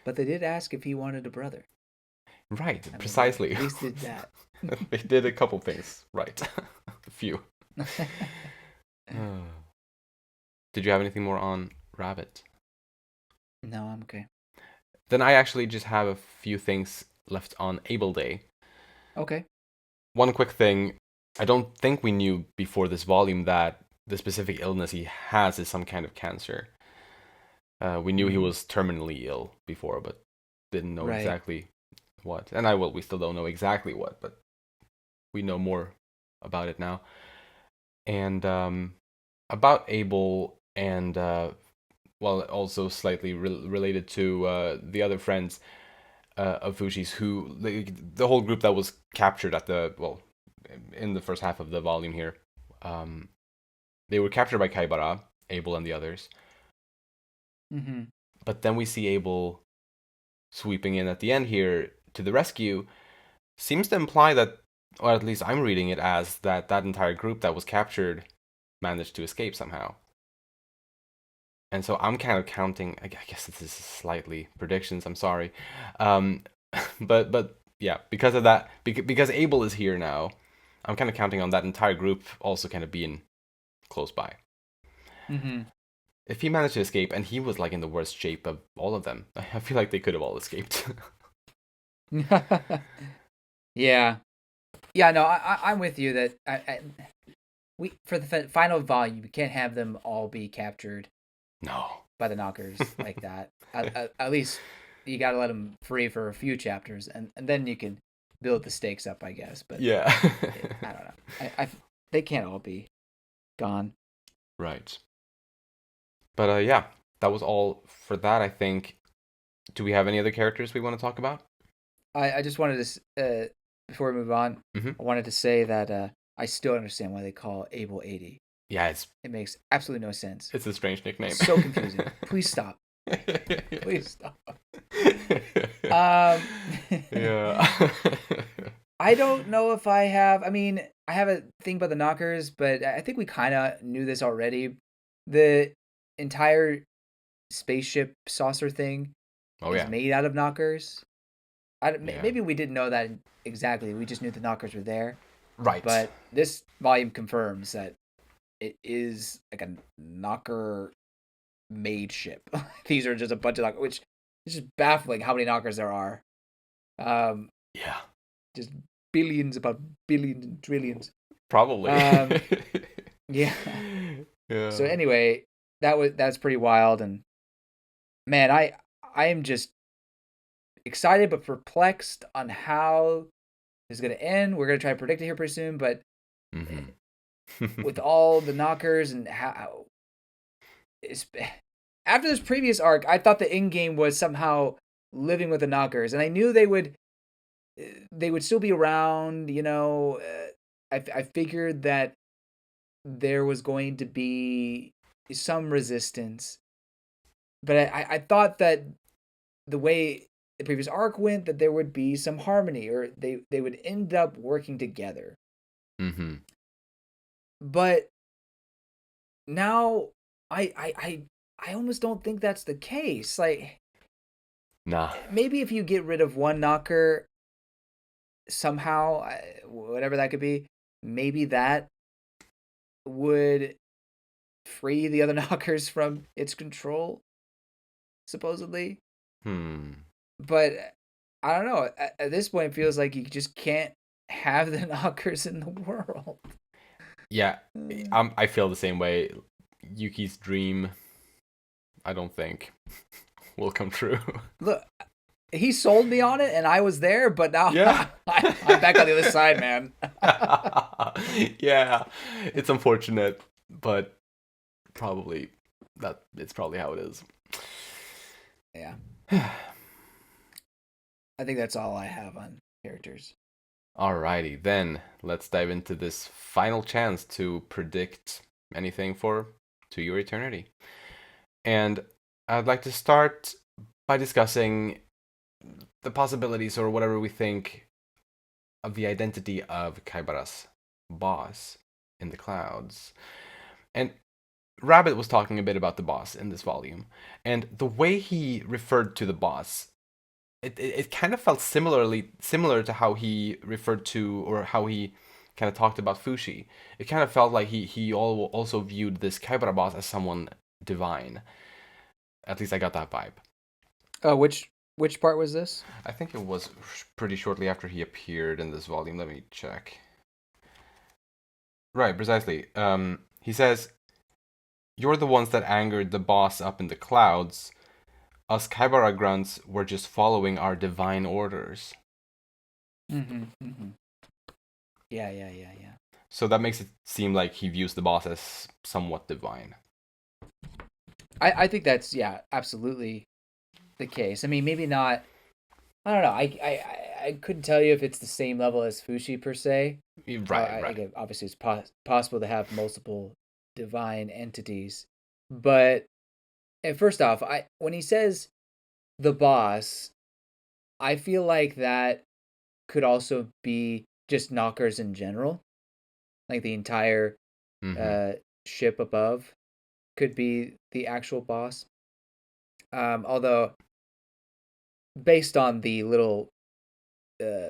But they did ask if he wanted a brother.
Right,
I mean, they
precisely.
at least did that.
They did a couple things right. A few. Did you have anything more on Rabbit?
No, I'm okay.
Then I actually just have a few things left on Able Day.
Okay.
One quick thing, I don't think we knew before this volume that the specific illness he has is some kind of cancer. We knew he
Mm-hmm.
was terminally ill before, but didn't know
Right.
exactly what. And we still don't know exactly what, but we know more about it now. And about Abel and well, also slightly related to the other friends of Fushi's, who the whole group that was captured at the well, in the first half of the volume here, um, they were captured by Kaibara, Abel, and the others.
Mm-hmm.
But then we see Abel sweeping in at the end here to the rescue. Seems to imply that, or at least I'm reading it as that entire group that was captured managed to escape somehow. And so I'm kind of counting. I guess this is slightly predictions. I'm sorry, um, but yeah, because of that, because Abel is here now, I'm kind of counting on that entire group also kind of being close by.
Mm-hmm.
If he managed to escape, and he was like in the worst shape of all of them, I feel like they could have all escaped.
Yeah. Yeah. No, I'm with you that we for the final volume, we can't have them all be captured
No.
by the knockers like that. At least you got to let them free for a few chapters, and then you can build the stakes up, I guess. But
Yeah.
I don't know. They can't all be gone.
Right. But yeah, that was all for that. I think. Do we have any other characters we want to talk about?
I just wanted to before we move on,
Mm-hmm.
I wanted to say that I still understand why they call Able 80.
Yeah,
It makes absolutely no sense.
it's a strange nickname.
So confusing. Please stop. Please stop. Um,
Yeah.
I don't know if I have. I mean, I have a thing about the knockers, but I think we kind of knew this already. The entire spaceship saucer thing
Oh
is
yeah.
made out of knockers.
Yeah.
Maybe we didn't know that exactly. We just knew the knockers were there.
Right.
But this volume confirms that it is like a knocker made ship. These are just a bunch of knockers, which is just baffling how many knockers there are. Um,
Yeah,
just billions upon billions and trillions.
probably.
Um, yeah. So
Yeah.
anyway, that's pretty wild, and man, I am just excited but perplexed on how this is gonna end. We're gonna try to predict it here pretty soon, but
Hmm.
with all the knockers and how it's, after this previous arc, I thought the end game was somehow living with the knockers, and I knew they would still be around. I figured that there was going to be some resistance, but I thought that the way the previous arc went, that there would be some harmony, or they would end up working together.
Hmm.
But now I I I I almost don't think that's the case. Like
Nah.
maybe if you get rid of one knocker somehow, whatever that could be, maybe that would free the other knockers from its control, supposedly.
Hmm.
But I don't know. At this point, it feels like you just can't have the knockers in the world.
Yeah, I feel the same way. Yuki's dream, I don't think will come true.
Look, he sold me on it, and I was there, but now
Yeah.
I'm back on the other side, man.
Yeah, it's unfortunate, but probably that it's probably how it is.
Yeah, I think that's all I have on characters.
Alrighty, then let's dive into this final chance to predict anything for To Your Eternity. And I'd like to start by discussing the possibilities or whatever we think of the identity of Kaibara's boss in the clouds. And Rabbit was talking a bit about the boss in this volume, and the way he referred to the boss, it kind of felt similar to how he referred to, or how he kind of talked about Fushi. It kind of felt like he also viewed this Kaibara boss as someone divine. At least I got that vibe.
Oh, which part was this?
I think it was pretty shortly after he appeared in this volume. Let me check. Right, precisely. He says, "You're the ones that angered the boss up in the clouds. Us Kaibara grunts were just following our divine orders."
Mm-hmm. Mm-hmm. Yeah.
So that makes it seem like he views the boss as somewhat divine.
I think that's absolutely the case. I mean, maybe not. I don't know. I couldn't tell you if it's the same level as Fushi per se.
Right.
Again, obviously, it's possible to have multiple divine entities, but and first off, I when he says the boss, I feel like that could also be just knockers in general, like the entire
Mm-hmm.
uh, ship above could be the actual boss. Although based on the little uh,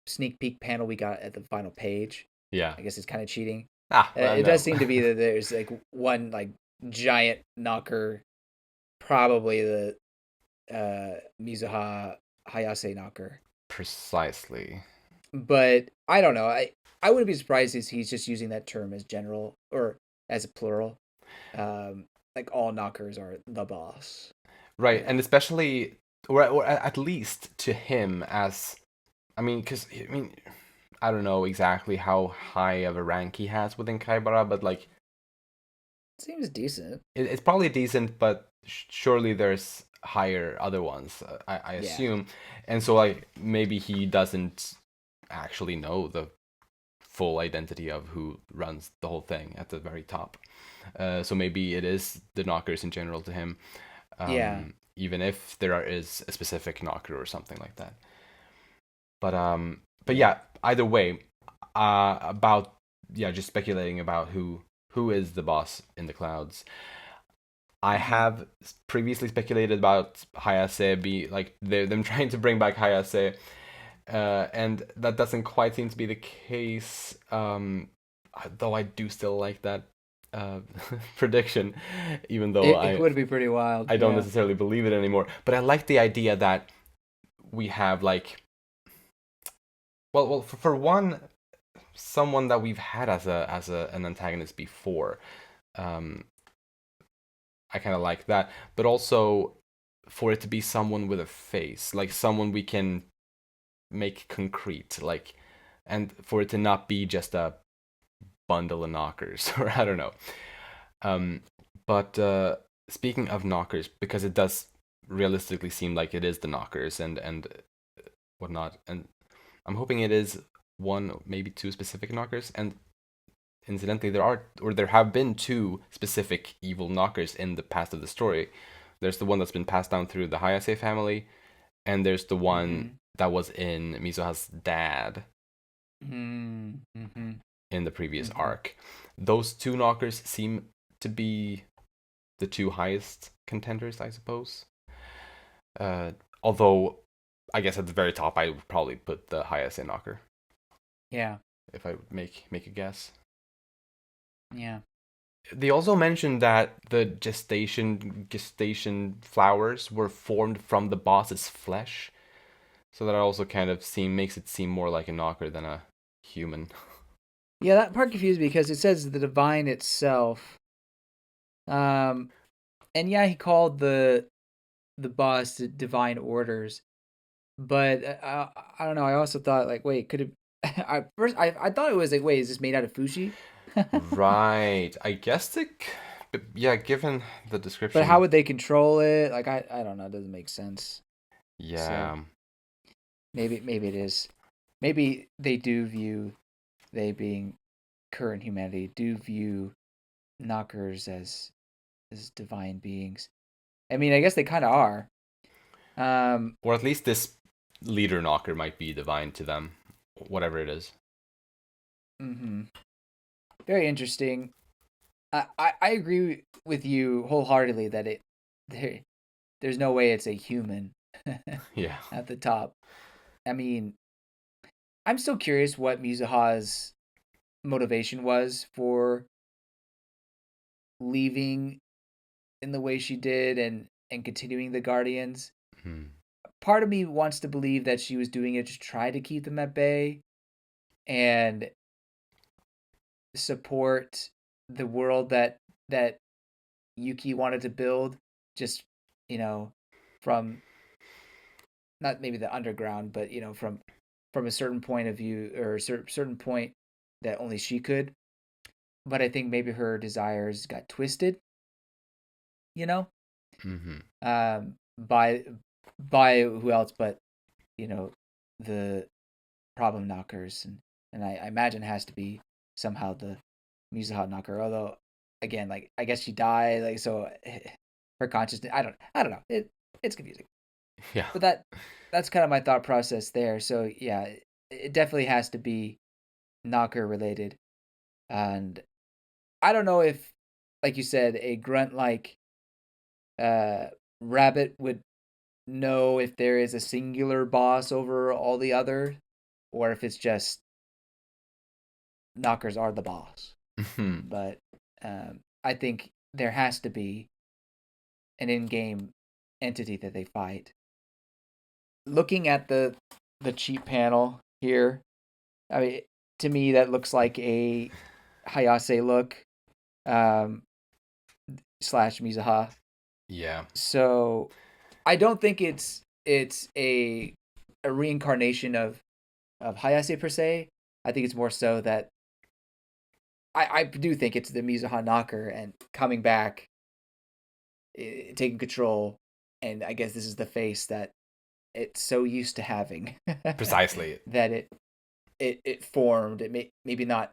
sneak peek panel we got at the final page,
Yeah.
I guess it's kind of cheating.
Well,
It does
no.
seem to be that there's like one like giant knocker, probably the Mizuha Hayase knocker.
Precisely.
But I don't know. I wouldn't be surprised if he's just using that term as general or as a plural. Like all knockers are the boss.
Right,
Yeah.
and especially, or at least to him as, I mean, because, I mean, I don't know exactly how high of a rank he has within Kaibara, but like,
Seems decent.
it's probably decent, but surely there's higher other ones, I
Yeah.
assume. And so, like, maybe he doesn't actually know the full identity of who runs the whole thing at the very top. So maybe it is the knockers in general to him,
Yeah.
even if is a specific knocker or something like that. But
Yeah.
yeah, either way, about just speculating about who is the boss in the clouds. I
Mm-hmm.
have previously speculated about Hayase be like them trying to bring back Hayase, and that doesn't quite seem to be the case. Though I do still like that uh, prediction, even though
It would be pretty wild.
I don't
Yeah.
necessarily believe it anymore. But I like the idea that we have like, well, for one, someone that we've had as an antagonist before. Um, I kind of like that, but also for it to be someone with a face, like someone we can make concrete, like, and for it to not be just a bundle of knockers, or I don't know. Um, but speaking of knockers, because it does realistically seem like it is the knockers and whatnot, and I'm hoping it is one, maybe two specific knockers. And incidentally, there have been two specific evil knockers in the past of the story. There's the one that's been passed down through the Hayase family, and there's the one
Mm-hmm.
that was in Mizuha's dad
Mm-hmm.
in the previous
Mm-hmm.
arc. Those two knockers seem to be the two highest contenders, I suppose. Uh, Although, I guess at the very top, I would probably put the Hayase knocker
Yeah.
if I would make a guess.
Yeah.
They also mentioned that the gestation flowers were formed from the boss's flesh, so that also kind of makes it seem more like a knocker than a human.
Yeah, that part confused me because it says the divine itself. Um, and yeah, he called the boss the divine orders, but I don't know. I also thought like, wait, could it? I thought it was like, wait, is this made out of Fushi?
Right. I guess yeah, given the
But how
description,
would they control it? Like, I don't know. It doesn't make sense. So
yeah.
maybe it is. Maybe they do view they being current humanity do view knockers as divine beings. I mean, I guess they kind of are. Um,
Or at least this leader knocker might be divine to them, whatever it is.
hmm Very interesting. I agree with you wholeheartedly that there there's no way it's a human
Yeah.
at the top. I mean, I'm still curious what Mizuha's motivation was for leaving in the way she did and continuing the Guardians.
Hmm.
Part of me wants to believe that she was doing it to try to keep them at bay and support the world that Yuki wanted to build, just you know, from not maybe the underground, but from a certain point of view or a certain point that only she could. But I think maybe her desires got twisted, you know,
Hmm.
by who else but you know the problem knockers, and I imagine it has to be somehow the Mizuha knocker. Although again, like I guess she died, like so her consciousness. I don't know. It's confusing,
Yeah.
but that's kind of my thought process there. So yeah, it definitely has to be knocker related, and I don't know if, like you said, a grunt like uh rabbit would know if there is a singular boss over all the other, or if it's just knockers are the boss.
Hmm.
But I think there has to be an in-game entity that they fight. Looking at the cheat panel here, I mean, to me that looks like a Hayase look um, slash Mizuha.
Yeah.
So I don't think it's a reincarnation of Hayase per se. I think it's more so that I do think it's the Mizuha knocker and coming back, taking control, and I guess this is the face that it's so used to having
Precisely.
that it formed. Maybe not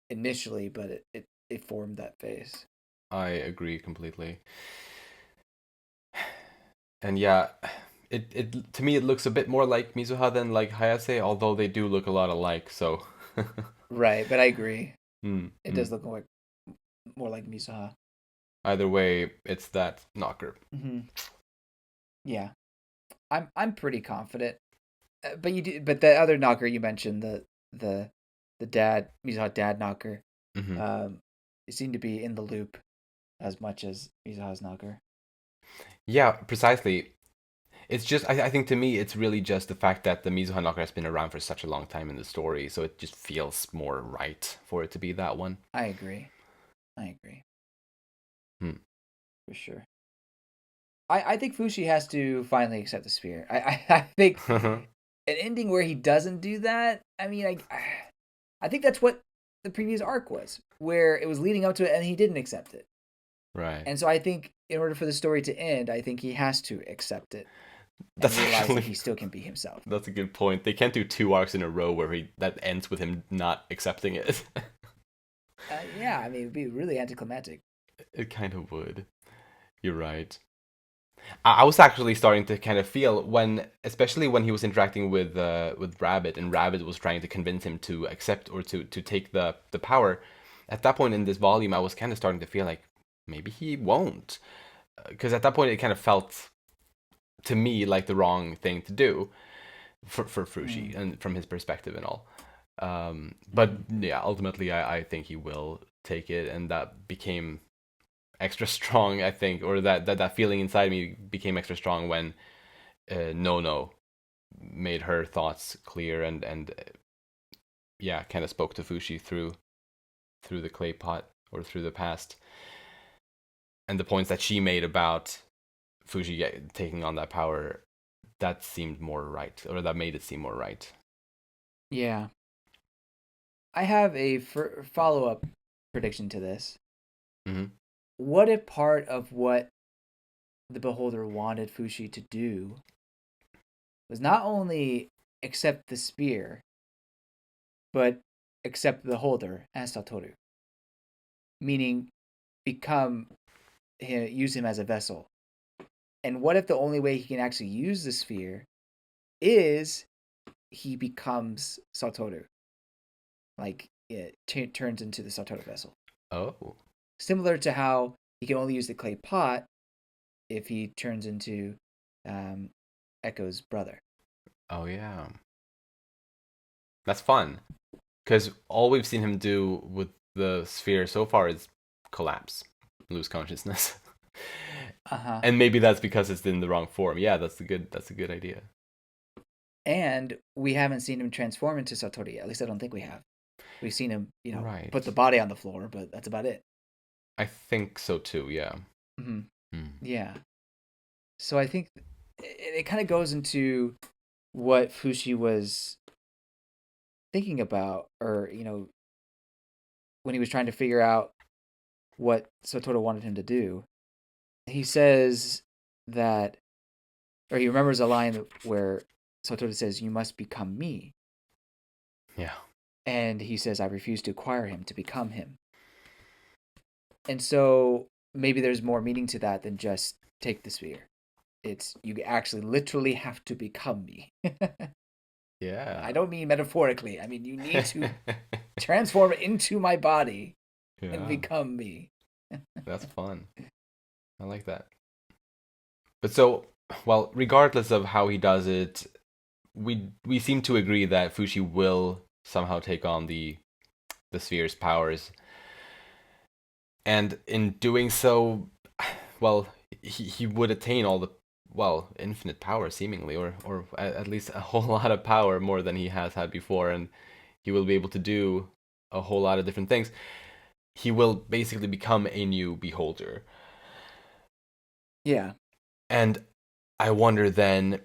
initially, but it formed that face.
I agree completely. And yeah, it to me it looks a bit more like Mizuha than like Hayase, although they do look a lot alike. So,
Right, but I agree.
mm,
It
mm.
does look more like Mizuha.
Either way, it's that knocker.
hmm Yeah, I'm pretty confident. But but the other knocker you mentioned, the the dad Mizuha dad knocker.
Hmm.
Um, seem to be in the loop as much as Mizuha's knocker.
Yeah, precisely. It's just, I think to me, it's really just the fact that the Mizuha knocker has been around for such a long time in the story, so it just feels more right for it to be that one.
I agree. I agree
Hmm.
for sure. I think Fushi has to finally accept the sphere. I think an ending where he doesn't do that. I mean, I think that's what the previous arc was, where it was leading up to it and he didn't accept it.
Right.
And so I think in order for the story to end, I think he has to accept it and
That's
realize that
actually
he still can be himself.
that's a good point. They can't do two arcs in a row where he that ends with him not accepting it.
Yeah, I mean, it'd be really anticlimactic.
It kind of would. You're right. I was actually starting to kind of feel when, especially when he was interacting with Rabbit, and Rabbit was trying to convince him to accept or to take the power. At that point in this volume, I was kind of starting to feel like maybe he won't, because at that point it kind of felt to me like the wrong thing to do for Fushi
Mm,
and from his perspective and all. But
mm.
yeah, ultimately I think he will take it, and that became extra strong, I think, or that feeling inside me became extra strong when Nono made her thoughts clear and yeah, kind of spoke to Fushi through the clay pot or through the past, and the points that she made about Fushi taking on that power, that seemed more right, or that made it seem more right.
Yeah. I have a follow up prediction to this.
Hmm.
What if part of what the beholder wanted Fushi to do was not only accept the spear, but accept the holder as Satoru, meaning become use him as a vessel. And what if the only way he can actually use the sphere is he becomes Satoru, like it turns into the Satoru vessel,
Oh,
similar to how he can only use the clay pot if he turns into um, Echo's brother.
oh yeah, that's fun. Because all we've seen him do with the sphere so far is collapse, lose consciousness.
Uh huh.
And maybe that's because it's in the wrong form. Yeah, that's a good idea.
And we haven't seen him transform into Satoru yet. At least I don't think we have. We've seen him, put
Right.
the body on the floor, but that's about it.
I think so too, yeah.
Mm-hmm.
Hmm.
Yeah. So I think it kind of goes into what Fushi was thinking about, or when he was trying to figure out what Satoru wanted him to do. He says that, or he remembers a line where Satoru says, "You must become me,"
Yeah.
and he says, "I refuse to acquire him to become him." And so maybe there's more meaning to that than just take the sphere. It's you actually literally have to become me. I
Yeah.
don't mean metaphorically. I mean you need to transform into my body and
Yeah.
become me.
That's fun. I like that. But so, well, regardless of how he does it, we seem to agree that Fushi will somehow take on the sphere's powers, and in doing so, well, he would attain all the, well, infinite power seemingly, or at least a whole lot of power more than he has had before, and he will be able to do a whole lot of different things. He will basically become a new beholder.
Yeah.
And I wonder then,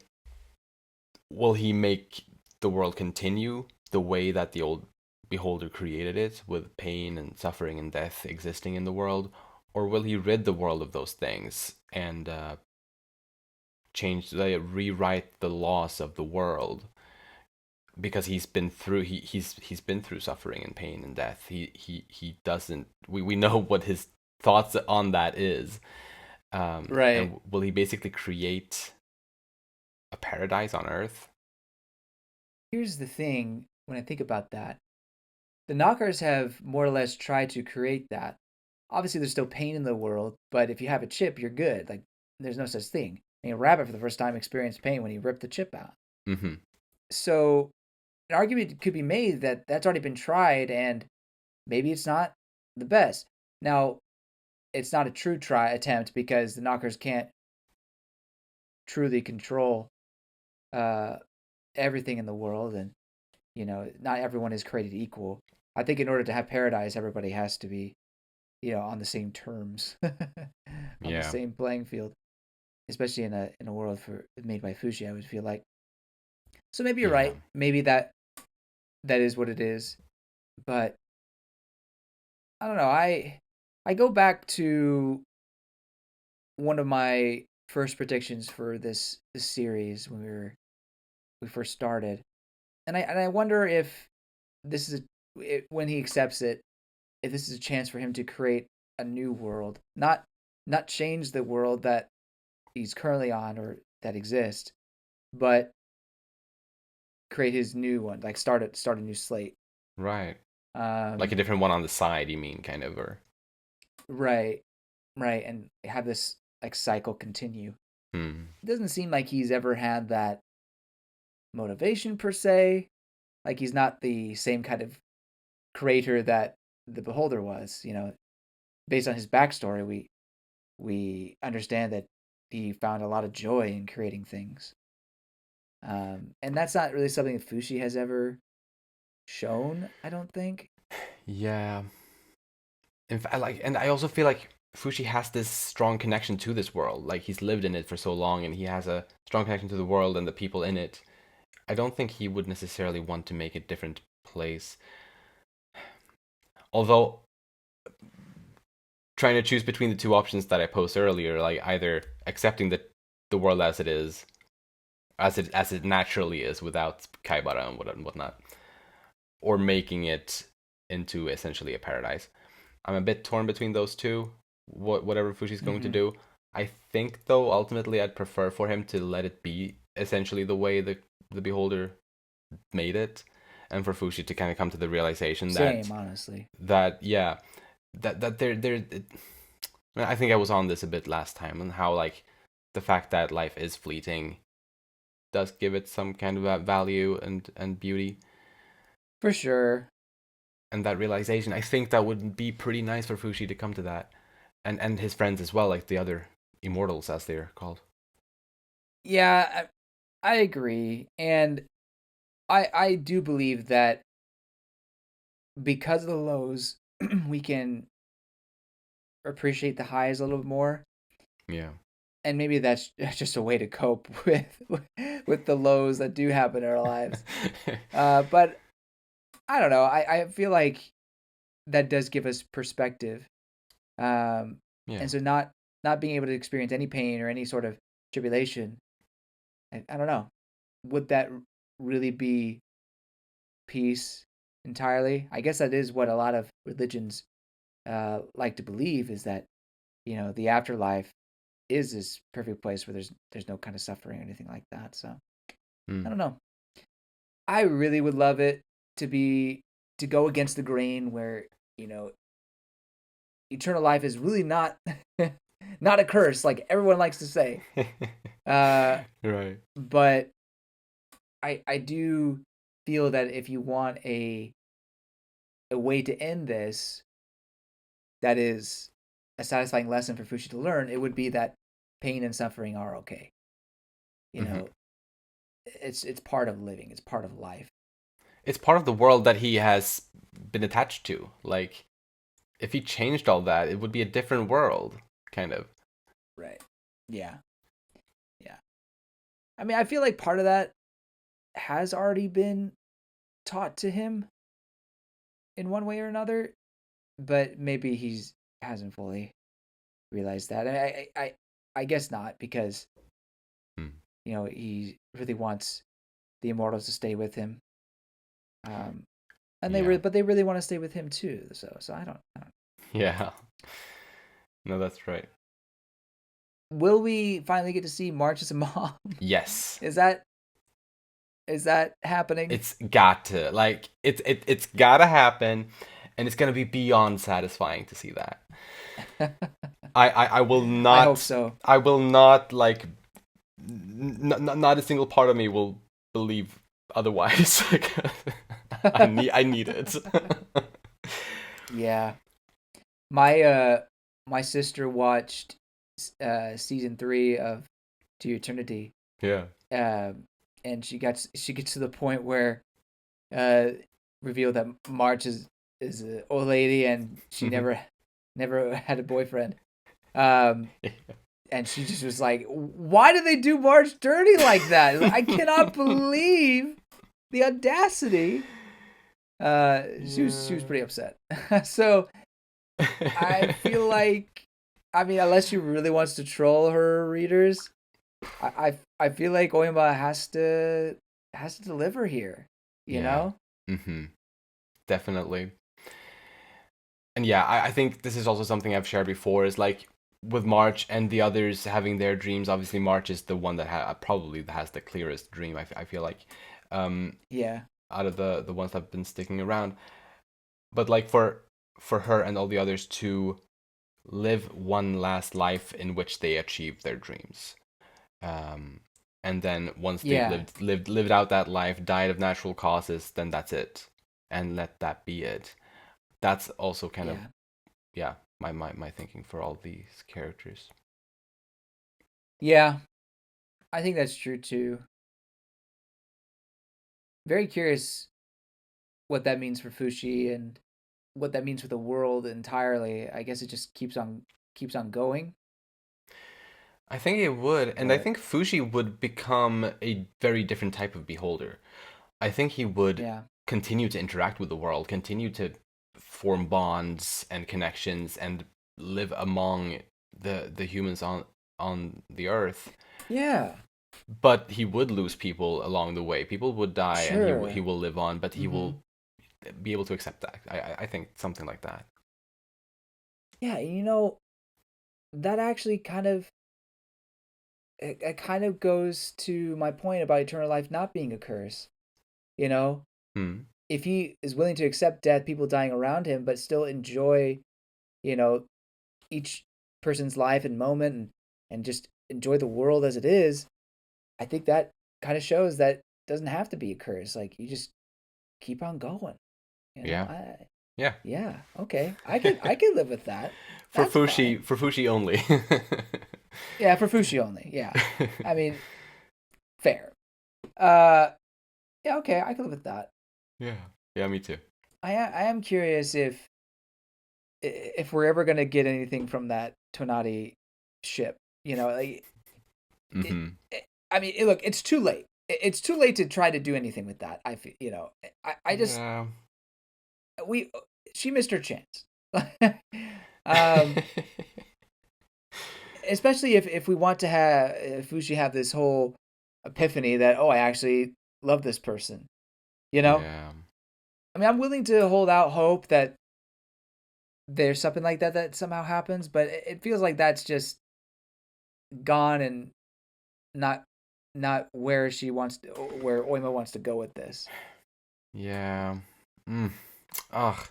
will he make the world continue the way that the old beholder created it, with pain and suffering and death existing in the world? Or will he rid the world of those things and rewrite the laws of the world? Because he's been through suffering and pain and death. He doesn't, we know what his thoughts on that is.
Right.
And will he basically create a paradise on Earth?
Here's the thing when I think about that. The knockers have more or less tried to create that. Obviously, there's still pain in the world, but if you have a chip, you're good. Like, there's no such thing. I mean, Rabbit for the first time experienced pain when he ripped the chip out.
Mm-hmm.
So, an argument could be made that that's already been tried and maybe it's not the best. Now, it's not a true try attempt because the knockers can't truly control uh, everything in the world, and not everyone is created equal. I think in order to have paradise, everybody has to be on the same terms, on the
Yeah.
same playing field, especially in a world made by Fushi. I would feel like so maybe you're
Yeah.
right. Maybe that is what it is, but I don't know. I go back to one of my first predictions for this series when we first started, and I wonder if this is when he accepts it, if this is a chance for him to create a new world, not change the world that he's currently on or that exists, but create his new one, like start a new slate.
Right. Like a
Um,
different one on the side, you mean, kind of, or
right, right, and have this like cycle continue.
hmm.
It doesn't seem like he's ever had that motivation per se. Like he's not the same kind of creator that the Beholder was. Based on his backstory, we understand that he found a lot of joy in creating things. And that's not really something that Fushi has ever shown, I don't think.
Yeah. In fact, and I also feel like Fushi has this strong connection to this world. Like he's lived in it for so long, and he has a strong connection to the world and the people in it. I don't think he would necessarily want to make a different place. Although trying to choose between the two options that I posed earlier, like either accepting the world as it is, as it naturally is without Kaibara and whatnot, or making it into essentially a paradise. I'm a bit torn between those two. Whatever Fushi's going to
Mm-hmm.
do, I think though ultimately I'd prefer for him to let it be essentially the way the beholder made it, and for Fushi to kind of come to the realization
Same, honestly.
that yeah, that there. I think I was on this a bit last time, and how like the fact that life is fleeting does give it some kind of value and beauty,
For sure.
and that realization. I think that would be pretty nice for Fushi to come to that, and his friends as well, like the other immortals as they're called.
Yeah, I agree. And I do believe that because of the lows, we can appreciate the highs a little bit more.
Yeah.
And maybe that's just a way to cope with the lows that do happen in our lives. But I don't know. I feel like that does give us perspective. Um,
Yeah.
and so not being able to experience any pain or any sort of tribulation, I don't know. Would that really be peace entirely? I guess that is what a lot of religions like to believe is that the afterlife is this perfect place where there's no kind of suffering or anything like that. So I
Mm.
don't know. I really would love it to be to go against the grain where you know eternal life is really not not a curse like everyone likes to say. Uh,
Right.
but I do feel that if you want a way to end this that is a satisfying lesson for Fushi to learn, it would be that pain and suffering are okay. You
Hmm.
know, it's part of living. It's part of life.
It's part of the world that he has been attached to. Like, if he changed all that, it would be a different world, kind of.
Right. Yeah. Yeah. I mean, I feel like part of that has already been taught to him in one way or another, but maybe he's hasn't fully realized that. And I guess not because
Hmm.
he really wants the immortals to stay with him. Um, and
Yeah.
but they really want to stay with him too. So I don't.
Yeah. No, that's right.
Will we finally get to see March as a mom?
Yes.
is that is that happening?
It's got to. Like, it's gotta happen, and it's gonna be beyond satisfying to see that. I will
I hope
not.
so.
I will not, like, not a single part of me will believe otherwise. I need it.
Yeah. My my sister watched season 3 of To Eternity,
Yeah.
um, and she gets to the point where uh revealed that March is an old lady and she never had a boyfriend. Um, and she just was like, "Why do they do March dirty like that? I cannot believe the audacity." She was
Yeah.
pretty upset. So I feel like, I mean, unless she really wants to troll her readers, I feel like Oyama has to deliver here. You
Yeah.
know?
Mm-hmm. Definitely. And yeah, I think this is also something I've shared before. Is like with March and the others having their dreams. Obviously, March is the one that probably has the clearest dream. I feel like, um,
Yeah.
out of the ones that've been sticking around. But like for her and all the others to live one last life in which they achieve their dreams. Um, and then once they've
Yeah.
lived out that life, died of natural causes, then that's it, and let that be it. That's also kind of,
Yeah.
yeah, my thinking for all these characters.
Yeah. I think that's true too. Very curious what that means for Fushi and what that means for the world entirely. I guess it just keeps on going.
I think it would, and I
But
think Fushi would become a very different type of beholder. I think he would
yeah.
continue to interact with the world, continue to form bonds and connections, and live among the humans on the earth.
Yeah.
But he would lose people along the way. People would die, and he
Sure.
will live on, but he
Mm-hmm.
will be able to accept that. I think something like that.
Yeah, that actually it kind of goes to my point about eternal life not being a curse. You know,
Hmm.
if he is willing to accept death, people dying around him, but still enjoy, you know, each person's life and moment and just enjoy the world as it is, I think that kind of shows that it doesn't have to be a curse. Like you just keep on going.
Yeah.
I
Yeah.
yeah, okay. I could live with that. That's fine.
For Fushi only.
Yeah, for Fushi only. Yeah. I mean, fair. Uh yeah, okay, I can live with that.
Yeah. Yeah, me too.
I am curious if we're ever gonna get anything from that Tonati ship. Like it,
Hmm.
I mean, look, it's too late. It's too late to try to do anything with that. I feel, I just
Yeah.
we she missed her chance. um, Especially if we want to have if Fushi have this whole epiphany that I actually love this person. You know,
Yeah.
I mean, I'm willing to hold out hope that there's something like that somehow happens, but it feels like that's just gone and not where she wants to, where Oima wants to go with this.
Yeah. Mm. Ugh.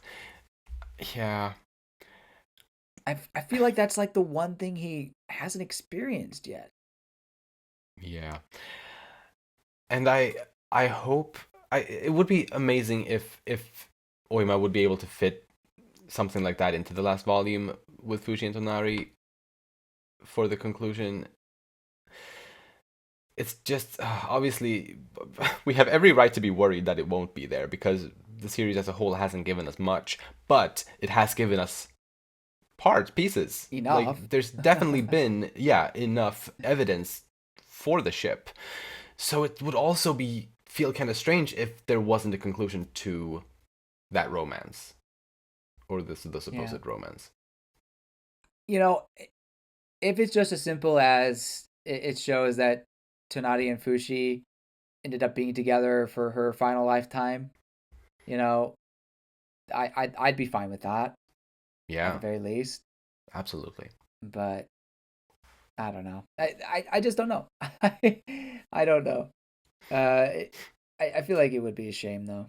Yeah.
I feel like that's like the one thing he hasn't experienced yet.
Yeah. And I hope it would be amazing if Oima would be able to fit something like that into the last volume with Fushi and Tonari for the conclusion. It's just obviously we have every right to be worried that it won't be there because the series as a whole hasn't given us much, but it has given us parts, pieces.
Enough.
Like there's definitely been, yeah, enough evidence for the ship. So it would also be feel kind of strange if there wasn't a conclusion to that romance or the
Yeah.
supposed romance.
You know, if it's just as simple as it shows that Tonari and Fushi ended up being together for her final lifetime, you know, I'd be fine with that at the
Yeah,
very least.
absolutely.
But I don't know. I just don't know. I don't know. I feel like it would be a shame though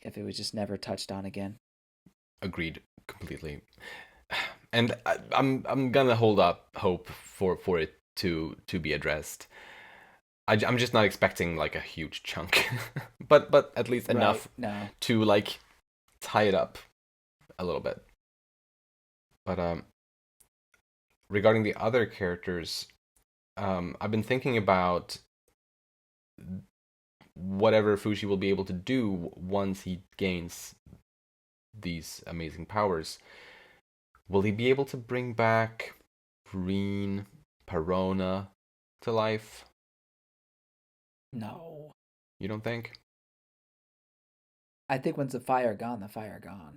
if it was just never touched on again.
Agreed completely. And I'm gonna hold up hope for it to be addressed. I'm just not expecting like a huge chunk, but at least
Right?
enough
No.
to like tie it up a little bit. But regarding the other characters, I've been thinking about whatever Fushi will be able to do once he gains these amazing powers. Will he be able to bring back Green, Perona to life?
No.
You don't think?
I think once the fire gone, the fire gone.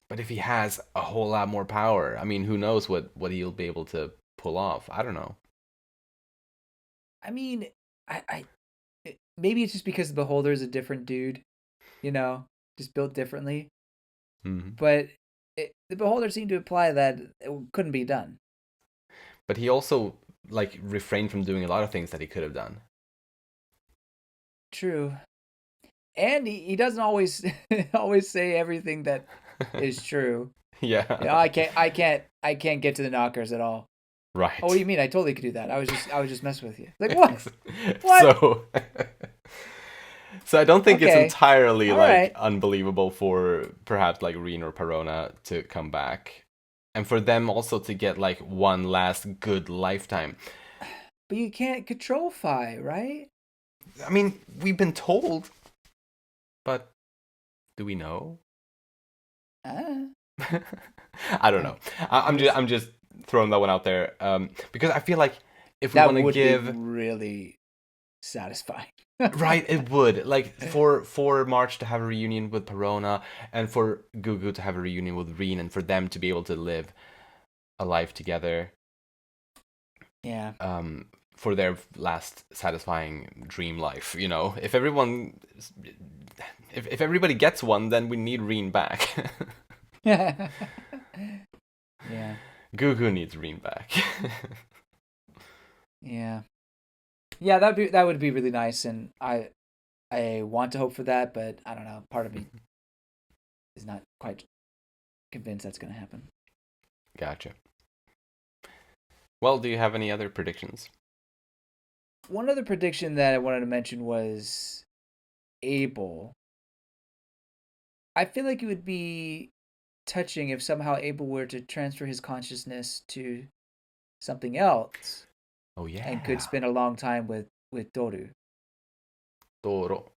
But if he has a whole lot more power, I mean, who knows what he'll be able to pull off? I don't know.
I mean, maybe it's just because the Beholder's a different dude, you know, just built differently.
Hmm.
But the Beholder seemed to imply that it couldn't be done.
But he also like refrained from doing a lot of things that he could have done.
True. And he doesn't always always say everything that is true. You know,
Yeah.
I can't get to the knockers at all. Oh, what do
Right.
you mean? I totally could do that. I was just messing with you. Like what? What?
So so I don't think it's
Okay.
entirely
All
like
right.
unbelievable for perhaps like Reen or Perona to come back. And for them also to get like one last good lifetime.
But you can't control Phi, right?
I mean, we've been told, but do we know?
Uh,
I don't
I
know.
I guess
I'm just throwing that one out there because I feel like if we
that
want to
would be
give
really satisfying.
right, it would like for March to have a reunion with Perona and for Gugu to have a reunion with Reen and for them to be able to live a life together
Yeah.
for their last satisfying dream life. You know, if everyone if everybody gets one, then we need Reen back.
Yeah.
Gugu needs Reen back.
Yeah. Yeah, that would be really nice, and I want to hope for that, but I don't know. Part of me is not quite convinced that's going to happen.
Gotcha. Well, do you have any other predictions?
One other prediction that I wanted to mention was Abel. I feel like it would be touching if somehow Abel were to transfer his consciousness to something else
Oh
and could
yeah,
spend a long time with Doru
Doro.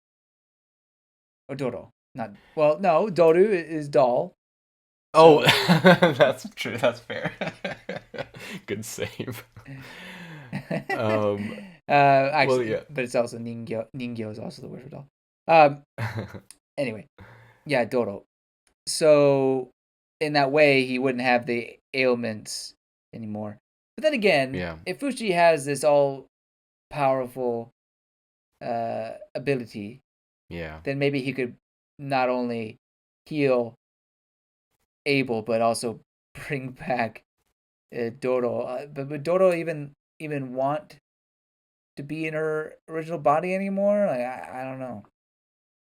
or Doro. Not well, no, Doru is doll.
Oh,
So
that's true. That's fair. Good save. Um. Well,
actually,
yeah.
but it's also Ningyo. Ningyo is also the word for doll. Um. Anyway, yeah, Doro. So in that way, he wouldn't have the ailments anymore. But then again,
Yeah.
if Fushi has this all powerful ability,
Yeah.
then maybe he could not only heal Abel but also bring back Doro. But would Doro even want to be in her original body anymore? Like, I don't know.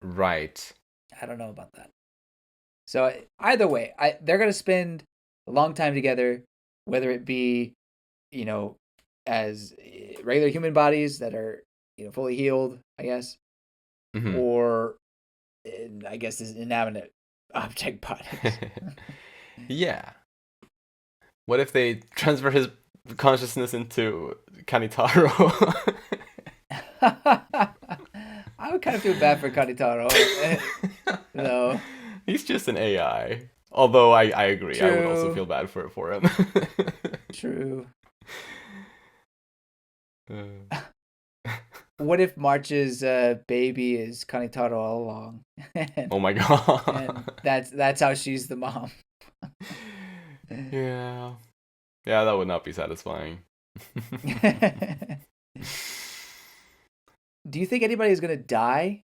Right.
I don't know about that. So either way, they're gonna spend a long time together, whether it be you know as regular human bodies that are fully healed, I guess,
Hmm.
or I guess as inanimate object bodies.
Yeah. What if they transfer his consciousness into Kanitaro?
I would kind of feel bad for Kanitaro, though.
He's just an AI. Although I agree, I would also
True,
feel bad for him.
true.
Uh,
What if March's baby is Kanitaro all along, and
oh my god.
that's how she's the mom?
Yeah. Yeah, that would not be satisfying.
Do you think anybody is gonna die?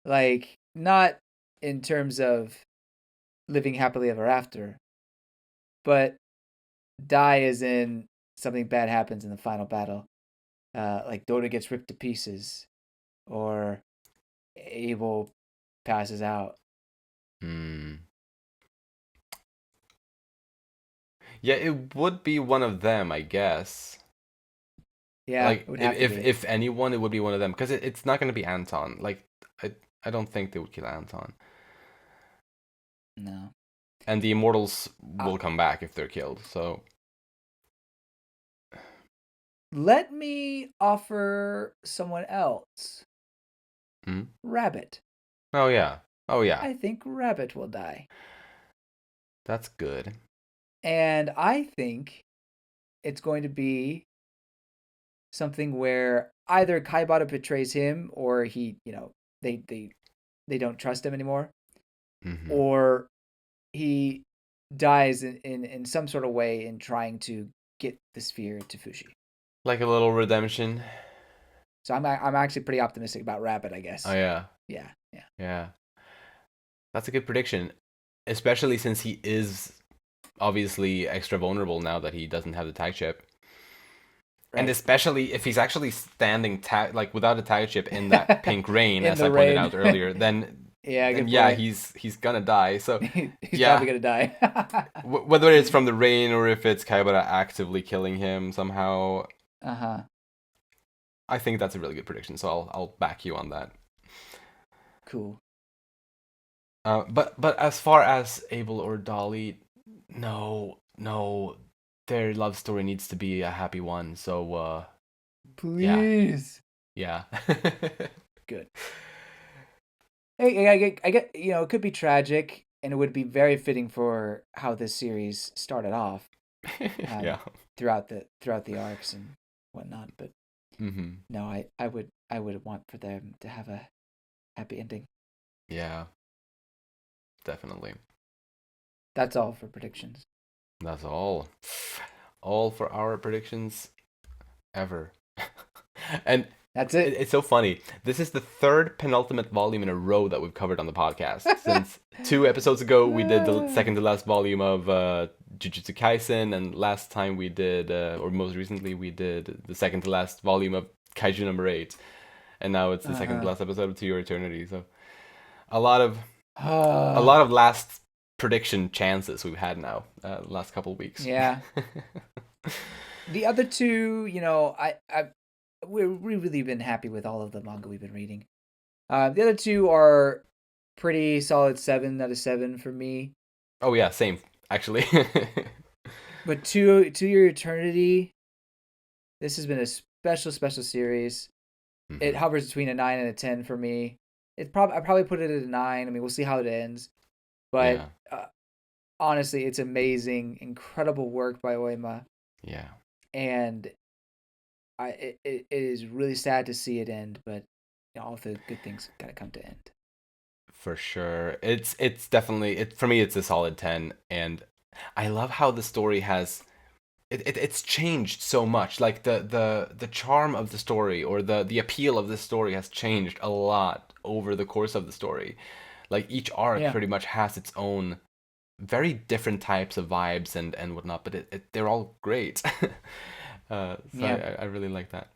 Like, not in terms of living happily ever after, but die as in something bad happens in the final battle. Like Dota gets ripped to pieces, or Abel passes out.
Hmm. Yeah, it would be one of them, I guess.
Yeah,
Like
it would have to be.
if anyone, it would be one of them because it's not going to be Anton. Like I don't think they would kill Anton.
No.
And the immortals
Uh,
will come back if they're killed. So,
Let me offer someone else.
hmm?
Rabbit.
Oh yeah, oh yeah,
I think Rabbit will die.
that's good.
And I think it's going to be something where either Kaibata betrays him or they they they don't trust him anymore,
Hmm.
or he dies in some sort of way in trying to get the sphere to Fushi.
Like a little redemption.
So I'm actually pretty optimistic about Rabbit, I
Oh
guess.
yeah,
Yeah, yeah.
yeah. That's a good prediction, especially since he is obviously extra vulnerable now that he doesn't have the tag chip. And
Right.
especially if he's actually standing like without a tag chip in that pink rain,
In
as
the
I pointed
rain.
out earlier, then
Yeah, good
yeah,
point.
he's gonna die. So
He's probably
yeah,
gonna die.
whether it's from the rain or if it's Kaibara actively killing him somehow,
Uh-huh.
I think that's a really good prediction. So I'll back you on that.
Cool.
But as far as Abel or Dolly, no, their love story needs to be a happy one. So yeah,
Please.
yeah,
Good. Hey, I get, it could be tragic, and it would be very fitting for how this series started off,
yeah.
um, throughout the arcs and whatnot. But
Hmm.
no, I would want for them to have a happy ending.
Yeah, definitely.
That's all for predictions.
That's all. All for our predictions ever. And
That's it.
it's so funny. This is the third penultimate volume in a row that we've covered on the podcast. Since 2 episodes ago, we did the second to last volume of Jujutsu Kaisen, and last time we did, or most recently, we did the second to last volume of Kaiju number 8. And now it's the second to
Uh-huh.
last episode of To Your Eternity. So a lot of a
Uh,
lot of last prediction chances we've had now, last couple of weeks.
yeah. The other two, we've really been happy with all of the manga we've been reading. The other two are pretty solid 7 out of 7 for me.
Oh yeah, same actually.
But to your eternity, this has been a special series. It
Hmm.
hovers between a 9 and a 10 for me. I probably put it at a 9. I mean, we'll see how it ends. But
Yeah,
honestly, it's amazing, incredible work by Oima,
yeah,
and it is really sad to see it end. But all the good things gotta come to end.
for sure. It's definitely it for me. It's a solid 10, and I love how the story has it's changed so much. Like the charm of the story or the appeal of the story has changed a lot over the course of the story. Like each arc
Yeah,
pretty much has its own very different types of vibes and whatnot, but they're all great. So
yeah.
I really like that.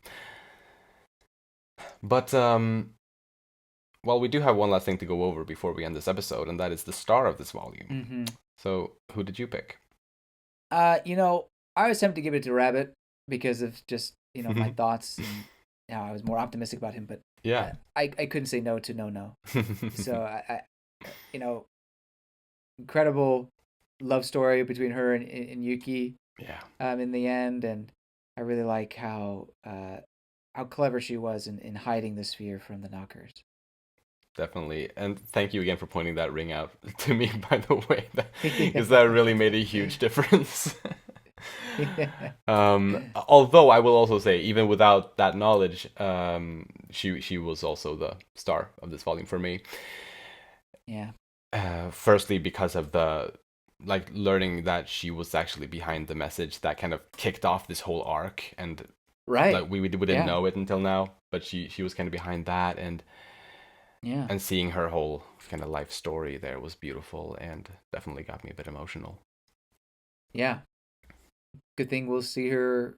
But well, we do have one last thing to go over before we end this episode, and that is the star of this volume.
Mm-hmm.
So who did you pick?
You know, I was tempted to give it to Rabbit because of just my thoughts and how I was more optimistic about him, but
Yeah.
I couldn't say no to No. So you know, incredible love story between her and Yuki
Yeah,
in the end, and I really like how clever she was in hiding the sphere from the knockers.
definitely. And thank you again for pointing that ring out to me, by the way, because that
Yeah.
really made a huge difference. Although I will also say, even without that knowledge, she was also the star of this volume for me.
Yeah.
Firstly, because of the like learning that she was actually behind the message that kind of kicked off this whole arc, and
Right.
like we didn't
Yeah.
know it until now, but she was kind of behind that,
Yeah.
and seeing her whole kind of life story there was beautiful and definitely got me a bit emotional.
Yeah. Good thing we'll see her.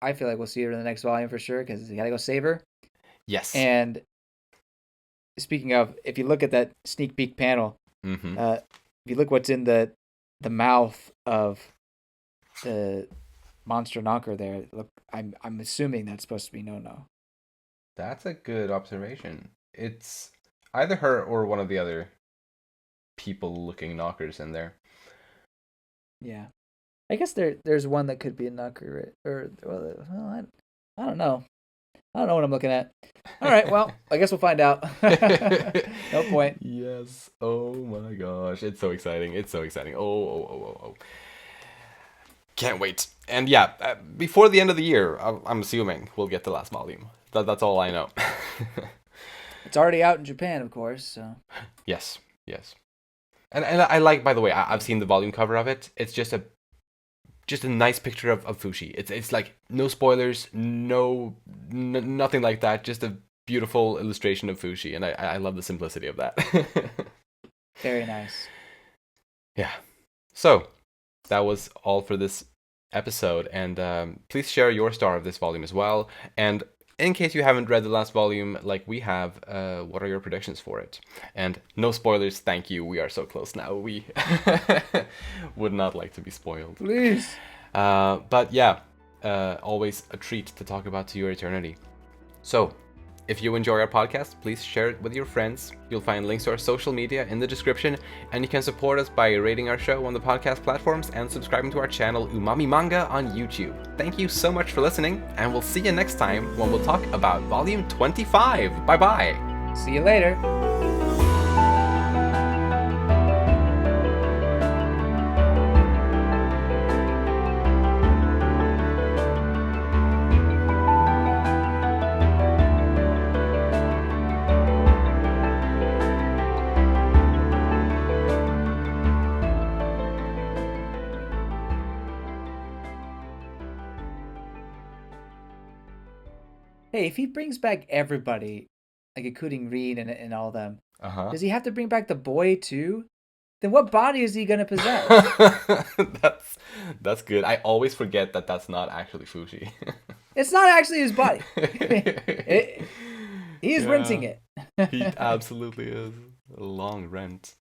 I feel like we'll see her in the next volume for sure because you gotta go save her.
Yes.
And speaking of, if you look at that sneak peek panel,
Mm-hmm.
if you look what's in the mouth of the monster knocker there, look, I'm assuming that's supposed to be No.
That's a good observation. It's either her or one of the other people looking knockers in there.
Yeah. I guess there's one that could be inaccurate, or well, I don't know. I don't know what I'm looking at. All right, well, I guess we'll find out. No point.
Yes. Oh my gosh. It's so exciting. It's so exciting. Oh. Can't wait. And yeah, before the end of the year, I'm assuming we'll get the last volume. That's all I know.
It's already out in Japan, of course. So
Yes. Yes. And I like, by the way, I've seen the volume cover of it. It's just a nice picture of Fushi. It's like no spoilers, nothing like that. Just a beautiful illustration of Fushi, and I love the simplicity of that.
very nice.
Yeah. So that was all for this episode, and please share your star of this volume as well. And in case you haven't read the last volume like we have, what are your predictions for it? And no spoilers, thank you. We are so close now. We would not like to be spoiled.
Please.
But yeah, always a treat to talk about To Your Eternity. So, if you enjoy our podcast, please share it with your friends. You'll find links to our social media in the description, and you can support us by rating our show on the podcast platforms and subscribing to our channel Umami Manga on YouTube. Thank you so much for listening, and we'll see you next time when we'll talk about Volume 25. Bye bye!
See you later. Hey, if he brings back everybody, like including Reed and all them, does he have to bring back the boy too? Then what body is he gonna possess?
That's good. I always forget that that's not actually Fushi.
It's not actually his body. He's
Yeah,
rinsing it.
he absolutely is. A long rent.